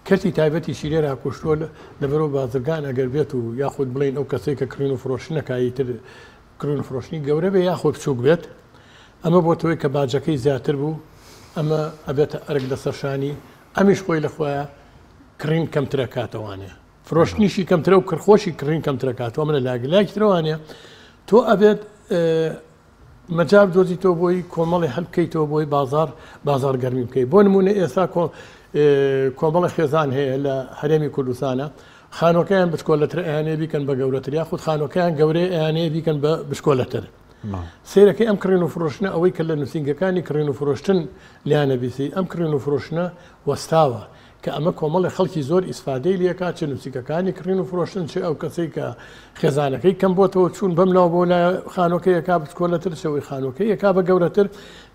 کەرتی تایبەتی شیرێرا کوشتۆ لەبەرەوە بازرگان ئەگەر بێت و یاخود بڵین ئەو کەسێک کە کڕین و فرۆشتنەکایی تر کڕین و فرۆشتنی گەورە بێ یاخود بچووک بێت ئەمە بۆتەوەی کە باجەکەی زیاتر بوو ئەمە ئەبێتە ئەرک لەسەرشانی ئەمیش خۆی لە خۆیان کڕین کەمترە کاتەوانێ فرۆشتنیشی کەمترە و کڕخۆشی کڕین کەمترە کاتەوە منە لاگلایکی ترەوانێ تۆ ئەبێت مەجاب دۆزیتەوە بۆی کۆمەڵی هەلبکەیتەوە بۆی بازار گەرمی بکەیت بۆ نمونە ئێستا کۆمەڵی خێزان هەیە لە هەرێمی کوردستانە خانۆکەیان بچکۆلەتر ئەیانێ بیکەن بە گەورەتر یاخود خانۆکەیان گەورەی ئەیانێ بیکەن بە بشکۆلەتر سیرەکەی ئەم کڕین و فرۆشتنە ئەوەی کە لە نووسنگەکانی کڕین و فرۆشتن لیانە بیسی ئەم کڕین و فرۆشتنە وەستاوە کە ئەمە کۆمەڵی خەڵکی زۆر ئیسفادەی لێکات چه نووسیکەکانی کڕین و فرۆشتن چه ئەو کەسەی کە خێزانەکەی کەم بۆتەوە چوون بەملاو بۆ لە خانۆکەیەکا بچکۆلەتر شەوەی خانۆکەیەکا بە گەورەتر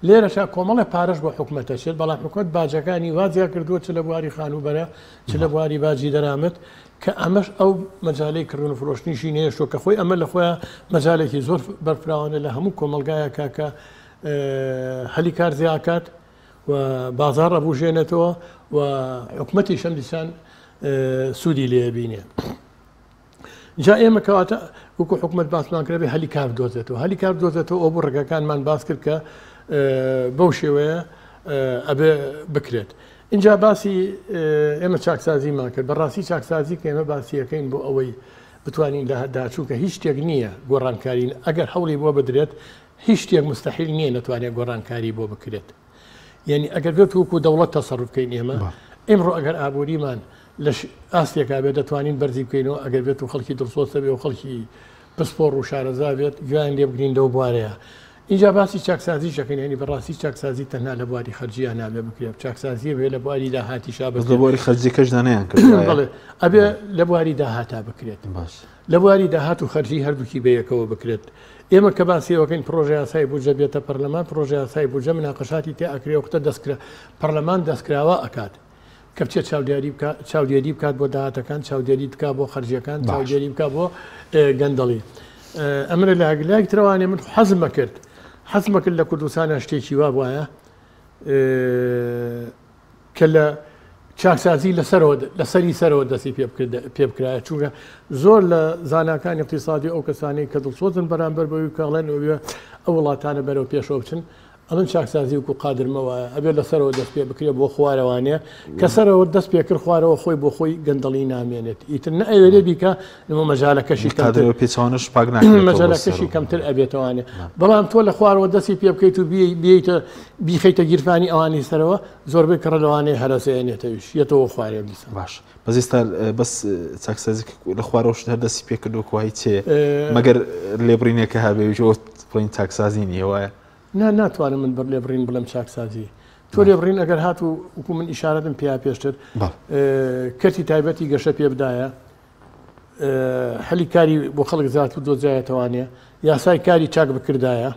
لێرەشا کۆمەڵی پارەش بۆ حکوومەتەشێت بەڵام حکوومەت باجەکانی وازیا کردووە چ لە بواری خانوبەرە چ لە بواری باجی دەرامەت کە ئەمەش ئەو مەجالەی کڕین و فرۆشتنیشی نێشتۆ کە خۆی ئەمە لە خۆیان مەجالێکی زۆر بەرفراوانە لە هەموو کۆمەلگایەکە کە هەلی کار زیاکات و بازار ڕەبوژێنێتەوە و حکوومەتی شەندیسان سوودی لێ بینێ جا ئێمە کەواتە وەکو حکوومەت باسمان کرێ هەلی کار دۆزێتەوە هەلی کار دۆزێتەوە ئەو بۆ ڕێگەکانمان باس کرد کە بەو شێوەیە ئەبێ بکرێت اینجا باسی ئێمە چاکسازیمان کرد بەڕاستی چاکسازی کە ئێمە باسیەکەین بۆ ئەوەی بتوانین داچوو کە هیچ شتێک نییە گۆڕانکارین ئەگەر هەوڵی بۆ بدرێت هیچ شتێک مستەحیل نییە نەتوانێت گۆڕانکاری بۆ بکرێت یعنی ئەگەر بێت وەکو دەوڵەت تەسەڕف بکەین ئێمە ئێمڕۆ ئەگەر ئابووریمان لە ئاستێکا بێت دەتوانین بەرزی بکەینەوە ئەگەر بێت و خەڵکی دڵسۆسە بێ و خەڵکی پسپۆڕ و شارەزا بێت گویان لێ بگرین لەو بوارەیە اینجا باسی چاکسازی شەکەین ینی بەڕاستی چاکسازی تەنها لە بواری خەرجیان نابێ بکرێت چاکسازی بێ لە بواری داهاتی شابێت لە بواری خەرجیەکەش دانیان کرد بڵێ ئەبێ لە بواری داهاتا بکرێت باش لە بواری داهات و خەرجی هەردووکی بەیەکەوە بکرێت ئێمە کە باسیەوەکەین پرۆژه یاسای بودجە بێتە پەرلەمان پرۆژه یاسای بودجە مناقەشاتی تێ ئەکرێ وقتە دەستکرا پەرلەمان دەستکراوە ئەکات کە بچێت چاودێری بکات بۆ داهاتەکان چاودێری بکات بۆ خەرجیەکان چاودێری بکات بۆ گەندەڵی ئەمرە لە هەگلای ترەوانێ من حەزمە کرد حەزمە کرد لە کوردستانە شتێکی وا وایە کە لە چاکسازی لەسەری سەرەوە دەستی پێ بکرایە چونکە زۆر لە زاناکانی اقتصادی ئەو کەسانی کە دڵسۆزن بەرامبەر بەوەی کاڵێن ئەو وڵاتانە بەرەو پێشەوە بچن ئەڵەن چاکسازی وکو قادرمەوەە ئەبێت لەسەرەوە دەست پێ بکرێت بۆ خوارەوانەیە کە سەرەوە دەست پێکرد خوارەوە خۆی بۆ خۆی گەندەڵی نامێنێت ئیتر نە ئەوێرێ بیکە نمە مەجالەکەشی پێچوانش پاک مەجالەکەشی کەمتر ئەبێتەوانێ بەڵام تۆ لە خوارەوە دەستی پێ بکەیت و بیتە بیخەیتە گیرفانی ئەوانی سەرەوە زۆربەی کڕەلەوانەیە هەرەسێنێتەویش یەتەوە خوارێ بیسە باش بەزیستا بەس چاکسازی لە خوارەوە هەر دەستی پێکردو وای چێ مەگەر لێبڕینێکە هەبێ پڵین چاکسازی نیە ناتوانم من بەر لێبڕین بڵم چاکسازی تۆ لێبڕین ئەگەر هات و وکو من ئیشارەتم پێیا پێشتر کەرتی تایبەتی گەشە پێ بدایە هەلی کاری بۆ خەڵک زیات و دۆزایەتەوانێ یاسای کاری چاک بکردایە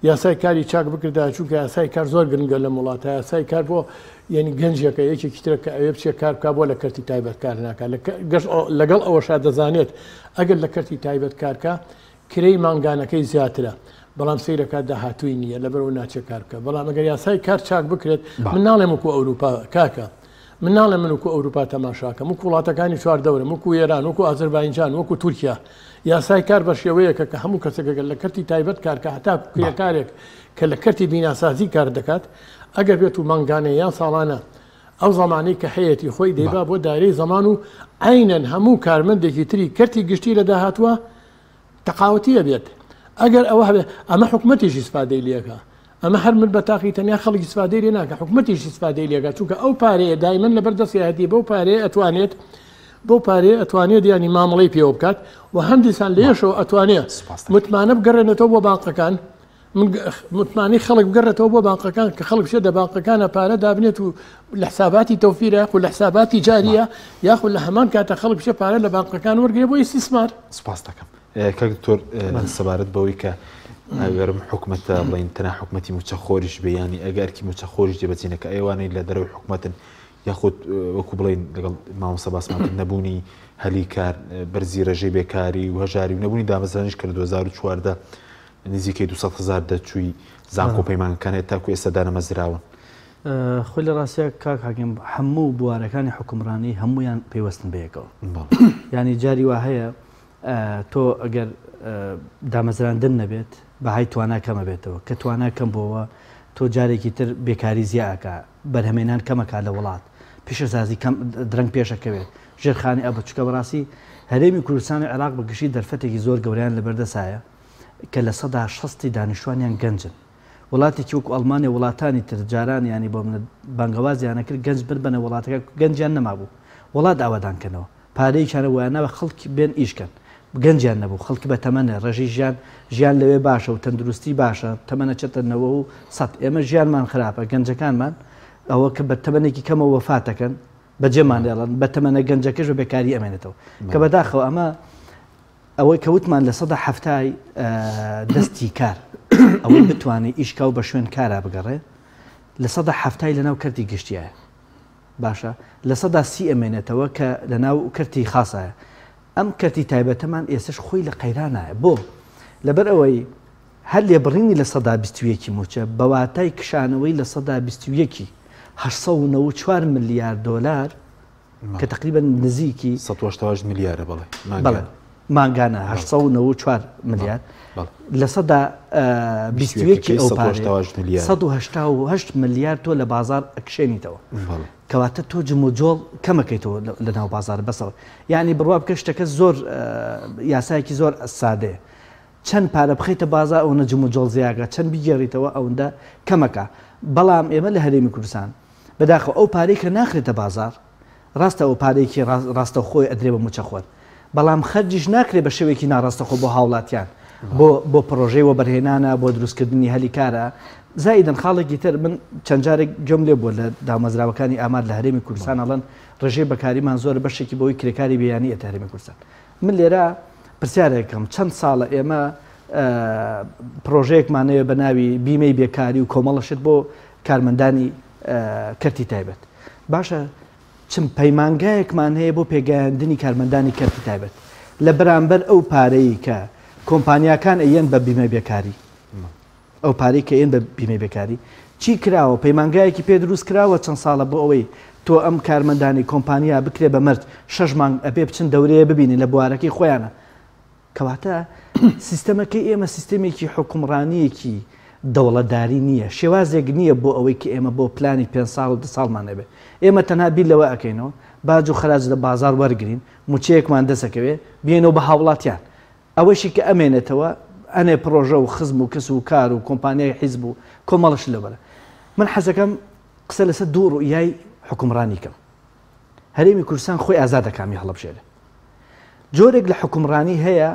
یاسای کاری چاک بکردایە چونکە یاسای کار زۆر گرنگە لە وڵاتە یاسای کار بۆ یعنی گەنجێکە یەکێکی ترە کە ئەوێ بچێ کار بکە بۆ لە کەرتی تایبەت کار ناکات لەگەڵ ئەوەشا دەزانێت ئەگەر لە کەرتی تایبەت کارکە کرەی مانگانەکەی زیاترە بەڵام سیرەکە داهاتووی نییە لەبەرەوە ناچێت کار بکە بەڵام ئەگەر یاسای کار چاک بکرێت من ناڵێم وکو ئەوروپا کاکە من ناڵێم من وکو ئەوروپا تەماشاکەم وکو وڵاتەکانی چواردەورە وکو ئێران وکو ئازەربایجان وەکو تورکیا یاسای کار بە شێوەیەکە کە هەموو کەسێکەکە لە کەرتی تایبەت کارکە هەتا کرێکارێک کە لە کەرتی بیناسازی کار دەکات ئەگەر بێت و مانگانەیە یان ساڵانە ئەو زمانی کە هەیەی خۆی دەیبا بۆ دارەی زەمان و عینەن هەموو کارمەندێکی تری کەرتی گشتی لە داهاتوە تەقاوەتیە بێت ئەگەر ئەوە هەبێ ئەمە حکومەتیشی سپادەی لێکە ئەمە هەر من بە تاقی تەنیا خەڵکی سپادەی لێ ناکە حکومەتیشی سپادەی لێکە چونکە ئەو پارەیە دایمەن لەبەر دەستیاتی بەو پارەیە ئەتوانێت ینی مامەڵی پێوە بکات و هەندیسان لێشەوە ئەتوانێت متمانە بگەڕێنێتەوە بۆ بانقەکان متمانی خەڵک بگەڕێتەوە بۆ بانقەکان کە خەڵک شێ دە بانقەکانە پارە دابنێت و لە حساباتی تەوفیرە و لە حساباتی جاریە یاخود لە هەمان کاتە خەڵک شێ پارە لە بانقەکان وەرگێ بۆ ئیسیسمار سپاس دەکەم کەکتۆر سەبارەت بەوەی کە ئەگەرم حکوومەتە بڵین تەنها حکوومەتی موچەخۆریش بێیانی ئەگەرکی موچەخۆریش جێبەجێنەکە ئەوانەی لە دەرەوەی حکوومەتن یاخود وەکو بڵین لەگەڵ مامۆستا باسمان نەبوونی هەلی کار بەرزی ڕێژەی بێکاری و هەژاری و نەبوونی دامەزرانیش کە لە 2014 نزیکەی 200,000 دەچووی زانکۆ پەیمانەکانێت تاکو ئێستا دانەمەزراون خۆی لە ڕاستیە کاک حاکم هەموو بوارەکانی حکومڕانی هەمویان پێیوەستن بەیەکەوە ینی جاری وا هەیە تۆ ئەگەر دامەزراندن نەبێت بەهای توانای کەمە بێتەوە کە توانای کەم بۆەوە تۆ جارێکی تر بێکاری زیاکە بەرهەمێنان کەمەکە لە وڵات پیشەسازی درەنگ پێشەکەوێت ژێرخانی ئەبە چکە بەڕاستی هەرێمی کوردستانی عێراق بە گشتی دەرفەتێکی زۆر گەوریان لەبەردەسایە کە لە 160 دانیشتوانیان گەنجن وڵاتێکی وەکو ئەڵمانیا وڵاتانی تر جاران ینی بۆ منە بانگەوازیانە کرد گەنج ببنە وڵاتەکە گەنجیان نەمابوو وڵات ئاوادانکەنەوە پارەیەکیانە وایانەوە خەڵکی بێن ئیشکەن گەنجیان نەبوو خەڵکی بە تەمەنە ڕێژی ژیان لەوێ باشە و تەندروستی باشە تەمەنە چەتەنەوە و سەد ئێمە ژیانمان خراپە گەنجەکانمان ئەوە کە بە تەمەنێکی کەمە وەفاتەکەن بەجێمان دێڵن بە تەمەنە گەنجەکەش بە بێکاری ئەمێنێتەوە کە بەداخەوە ئەمە ئەوەی کەوتمان لە 170 دەستی کار ئەوەی بتوانێت ئیشکا و بە شوێن کارا بگەڕێ لە 170 لەناو کەرتی گشتیایە باشە لە 130 ئەمێنێتەوە کە لەناو کەرتی خاصایە ئەم کەرتی تایبەتەمان ئێستش خۆی لە قەیرانایە بۆ لەبەر ئەوەی هەر لێبڕینی لە 120 موچە بەواتای کشانەوەی لە 120 894 ملیار دلار کە تقریبا نزیکی 180 میلیارە بڵێ مانگانە 894 ملیار لە 120 ئەو 188 ملیار تۆ لە بازار ئەکشێنیتەوە کەواتە تۆ جم و جۆڵ کەمەکەیتەوە لە ناو بازار بەسەوە یعنی بڕوا بکە شتەکە زۆر یاسایەکی زۆر سادەیە چەند پارە بخیتە بازار ئەو نەجم و جۆڵ زیاگە چەند بیگەڕیتەوە ئەوەندە کەمەکە بەڵام ئێمە لە هەرێمی کوردستان بەداخەوە ئەو پارەی کە ناخرێتە بازار ڕاستە ئەو پارێکی ڕاستە خۆی ئەدرێ بە موچەخۆر بەڵام خەرجیش ناکرێت بە شێوەیەکی ناڕاستەخۆ بۆ هاوڵاتیان بۆ پرۆژەی وەبەرهێنانە بۆ دروستکردنی هەلیکارە زایدن خاڵێکی تر من چەند جارێک گوێم لێ بووە لە دامەزراوەکانی ئامار لە هەرێمی کوردستان ئەڵەن ڕێژەی بەکاریمان زۆر بەشێکی بۆی کرێکاری بەیانی ئێتە هەرێمی کوردستان من لێرە پرسیارێکم چەند ساڵە ئێمە پرۆژەیەکمانەیە بە ناوی بیمەی بێکاری و کۆمەڵەشت بۆ کارمەندانی کەرتی تایبەت باشە چم پەیمانگایەکمان هەیە بۆ پێگەیاندنی کارمەندانی کەرتی تایبەت لە بەرامبەر ئەو پارەی کە کۆمپانیاکان ئەیەن بە بیمە بێکاری ئەو پارەی کە ئێن بە بیمە بێکاری چی کراوە پەیمانگایەکی پێ دروست کراوە چەند ساڵە بۆ ئەوەی تۆ ئەم کارمەندانی کۆمپانیا بکرێ بە مرد 6 مانگ ئەبێ بچن دەورەیە ببینی لە بوارەکەی خۆیانە کەواتە سیستەمەکەی ئێمە سیستەمێکی حکومڕانیەکی دەوڵەتداری نییە شێوازێک نییە بۆ ئەوەی کە ئێمە بۆ پلانی 5 ساڵ و 2 ساڵمان نەبێ ئێمە تەنها بیر لەوە ئەەکەینەوە باج و خەراج لە بازار وەرگین موچەیەکمان دەسەکەوێ بێنەوە بە هاوڵاتیان ئەوەشی کە ئەمێنێتەوە ئەنێ پرۆژە و خزم و کەس و کار و کۆمپانیای حیزب و کۆمەڵش لەبەرە من حەزەکەم قسە لەسەر دوو ڕوئیای حکومڕانی کەم هەرێمی کوردستان خۆی ئازادەکامی هەڵەبژێرە جۆرێک لە حکومڕانی هەیە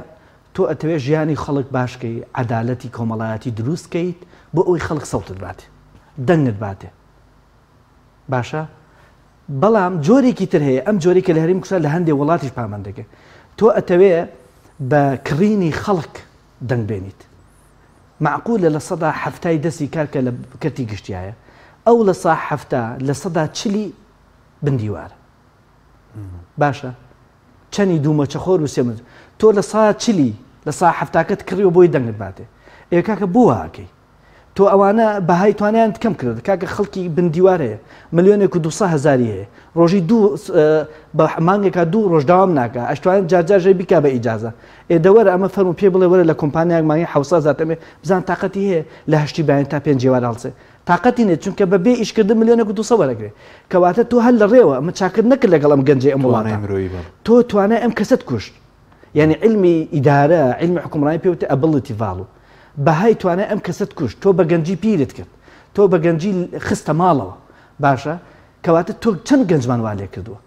تۆ ئەتەوێ ژیانی خەڵک باشکەی عەدالەتی کۆمەڵایەتی دروستکەیت بۆ ئەوی خەڵک سەوتت باتێ دەنگت باتێ باشە بەڵام جۆرێکی تر هەیە ئەم جۆری کە لە هەرێمی کوردستان لە هەندێک وڵاتیش پامەندەکە تۆ ئەتەوێ بە کڕینی خەڵک دەنگ بێنیت معقولە لە سەدا هەفتای دەستی کارکە لە کەرتی گشتیایە ئەو لە سا هەفتا لە سەدا چلی بندیوارە باشە چەنی دوومەچەخۆر و سێمە تۆ لە سا چلی لە سا هەفتاکەت کڕیەوە بۆی دەنگت باتێ ئێکاکە بۆ واکەی تۆ ئەوانە بەهای توانیان کەم کرد کاکە خەڵکی بندیوار هەیە ملیۆنێک و 200,000 هەیە ڕۆژی بە مانگێکا 2 ڕۆژ داوام ناکە ئەشتوان جارجارژێ بیکا بە ئیجازە ئێدەوەرە ئەمە فەرمو پێ بڵێ وەرە لە کۆمپانیاک مانگی 700,000 ئەمێ بزان تااقەتی هەیە لە هەشتی باین تا 5 جێوار هەڵسێ تااقەتی نێت چونکە بە بێ ئیشکردن ملیۆنێک و 200 وەرەگرێ کەواتە تۆ هەل لە ڕێوە ئەمە چاکرد نەکرد لەگەڵ ئەم گەنجەی ئەم وڵاتە تۆ توانای ئەم کەسەت کوشت یعنی علمی ئیدارە علمی حکومڕانی پێوتە ئەبڵتی ڤاڵو بەهای توانای ئەم کەسەت کوشت تۆ بە گەنجی پیرت کرد تۆ بە گەنجی خستە ماڵەوە باشە کەواتە تۆ چەند گەنجمان وا لێ کردووە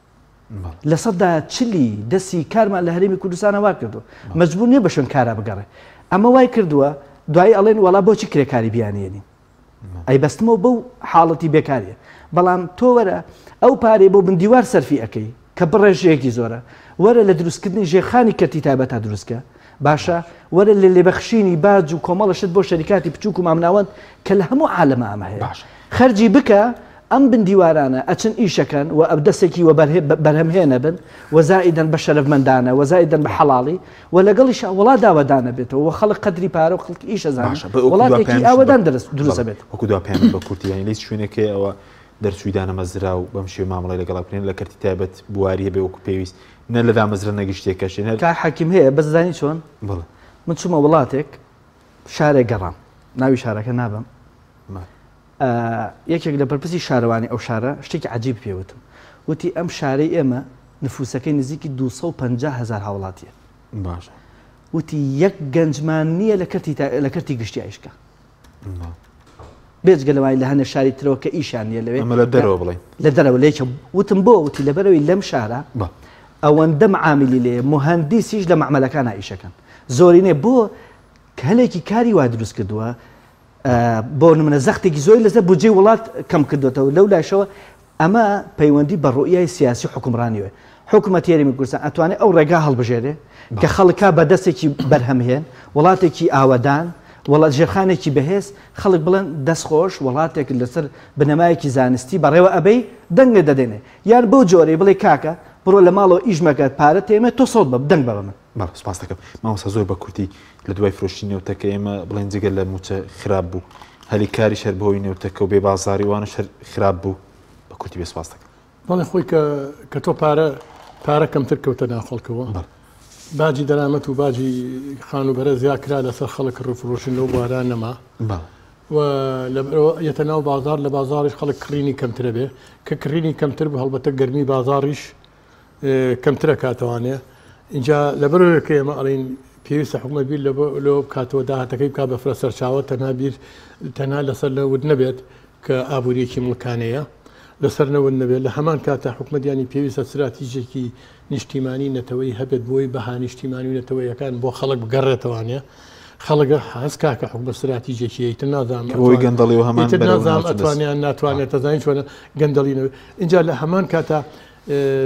لە سەدا چلی دەستی کارمان لە هەرێمی کوردستانە وا کردووە مەجبور نییە بە شوێن کارە بگەڕێ ئەمە وای کردووە دوایی ئەڵێن وەڵا بۆچی کرێکاری بیانێنین ئەی بەستمەوە بەو حاڵەتی بێکاریە بەڵام تۆ وەرە ئەو پارێ بۆ بندیوار سەرفی ئەەکەی کە بڕێژەیەکی زۆرە وەرە لە دروستکردنی ژێرخانی کەرتی تایبەتە دروستکە باشە وەرە لە لێبەخشینی باج و کۆمەڵەشت بۆ شەریکاتی بچووک و مامناوەند کە لە هەموو عالەمە ئەمە هەیە خەرجی بکە ئەم بندیوارانە ئەچن ئیشەکەن و ئەب دەستێکی وە بەرهەمهێنە بن وەزائیدەن بە شەرەفمەندانە وەزائیدەن بە حەڵاڵی و لەگەڵیش وڵات داوەدانە بێتەوە و خەڵک قەدری پارە و خەڵکی ئیشە زانن وڵاتێکی ئاوەدان دروستە بێت وەکو دوا پێیان بە کورتیانی لیست شوێنێکی ئەوە دەرچوویدانە مەزرا و بەم شێوە مامەڵی لەگەڵاکرێن لە کەرتی تایبەت بوارە بێ وەکو پێویست نە لەدا مەزرە نەگەشتێکەشێن کار حەکیم هەیە بەزدانی چۆن من چوومە وڵاتێک شارێک گەڕام ناوی شارەکە نابم یەکێک لە بەرپرسی شارەوانی ئەو شارە شتێکی عجیب پێوتم وتی ئەم شارەی ئێمە نفوسەکەی نزیکی 250,000 هاوڵاتیە باشە وتی یەک گەنجمان نییە لە کەرتی گشتی ئایشکە بێجگەلەوانی لە هەنە شاری ترەوە کە ئیشان نیە لەوێ لە دەرەوە بڵێ لە دەرەوە لێکە وتم بۆ وتی لەبەرەوەی لەم شارە ئەوەندە معاملی لێ مهندسیش لە معمەلەکان ئایشەکەن زۆرینێ بۆ هەلێکی کاری وا دروست کردووە بۆ نمونە زەختێکی زۆری لەسەر بودجێ وڵات کەم کردوێتەوە لەو لاشەوە ئەمە پەیوەندی بە ڕوئیای سیاسی حکومڕانیوە حکوومەت هێرمی کوردستان ئەتوانێت ئەو ڕێگا هەڵبژێرێ کە خەڵکا بە دەستێکی بەرهەمهێن وڵاتێکی ئاوەدان وڵات ژێرخانێکی بەهێز خەڵک بڵێن دەستخۆش وڵاتێک لەسەر بنەمایەکی زانستی بەڕێوە ئەبەی دەنگە دەدێنێ یان بۆ جۆرەی بڵێ کاکە بڕۆ لە ماڵەوە ئیژمەکەت پارە تێمە تۆ سەڵ بە دەنگ بە من سپاس دەکەم مامۆستا زۆر بە کورتی لە دوای فرۆشتی نێوتەکە ئێمە بڵێن جگە لە موچە خراپ بوو هەلی کاری شەر بەهۆی نێوتەکە و بێ بازاری وانە خراپ بوو بە کورتی بێ سپاس دەکەم بەڵێ خۆی کە تۆ پارە کەمتر کەوتە ناخەڵکەوە باجی دەرامەت و باجی خانوبەرە زیاکرا لەسەر خەڵک ڕفرۆشن و بواران نەما و یەتە ناو بازار لە بازاریش خەڵک کڕینی کەمترە بێ کە کڕینی کەمتر بە هەڵبەتە گەرمی بازاریش کەمترە کاتەوانێ اینجا لەبەرەوەی کە ئێمە ئەڵین پێویستە حکومەت بیر لەو کاتەوە داهاتەکەی بکات بە فرە سەرچاوە تەنها لەسەر نەود نەبێت کە ئابوووریەکی مڵکانەیە لەسەر نەود نەبێت لە هەمان کاتە حکومەتیانی پێویستە استراتیژێکی نیشتیمانی نەتەوەی هەبێت بۆی بەها نیشتیمانی و نەتەوەیەکان بۆ خەڵک بگەڕێتەوانێ خەڵگە حەز کاکە حکومە استراتیژێکیتر نازانم ئەوەی گەندەڵی و هەمان نازانم ئەتوانیان ناتوانێت تەزانین چۆنە گەندەڵینەوە اینجا لە هەمان کاتە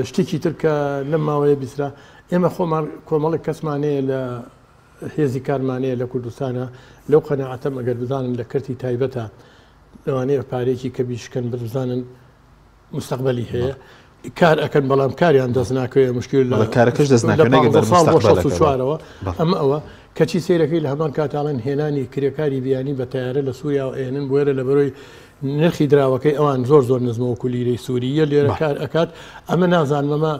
شتێکی تر کە لەم ماوەیە بیسرا ئێمە خۆمان کۆمەڵی کەسمانەیە لە هێزی کارمانەیە لە کوردستانە لەو قەنەعەتەم ئەگەر بزانن لە کەرتی تایبەتە لەوانەیە پارێکی کە بیشکەن بزانن مستقبلی هەیە کار ئەکەن بەڵام کاریان دەست ناکەوێت مشکل لە کارەکەش دەست ناکەوێتەوە ئەمە ئەوە کەچی سیرەکەی لە هەمان کاتاڵێن هێنانی کرێکاری بیانی بە تیارە لە سووریا و ئێنن بۆێرە لە بەرۆی نرخی دراوەکەی ئەوان زۆر نزمەوە کولیرەی سووریە لێرە کار ئەکات ئەمە نازانمەمە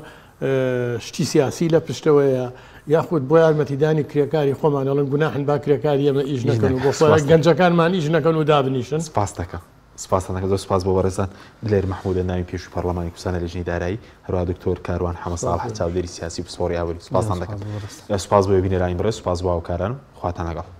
شتی سیاسی لە پشتەوەیە یاخود بۆ یارمەتیدانی کرێکاری خۆمانەڵن گوناحن با کرێکاری ئەمە ئیش نەکەن و بۆ گەنجەکانمان ئیش نەکەن و دابنیشن سپاس دەکەم سپاسانەکە زۆر سپاس بۆ بەڕێزان لێر مەحموودە ناوی پێشووی پەرلەمانی کوردستان لە لێژنەی دارایی هەروە دکتۆر کاروان حەمە ساڵح چاودێری سیاسی و پسپۆڕی هاوری سپاسان دەکەم سپاس بۆ بینەرانی بەڕێز سپاس بۆ هاوکارانم خواتان لەگەڵ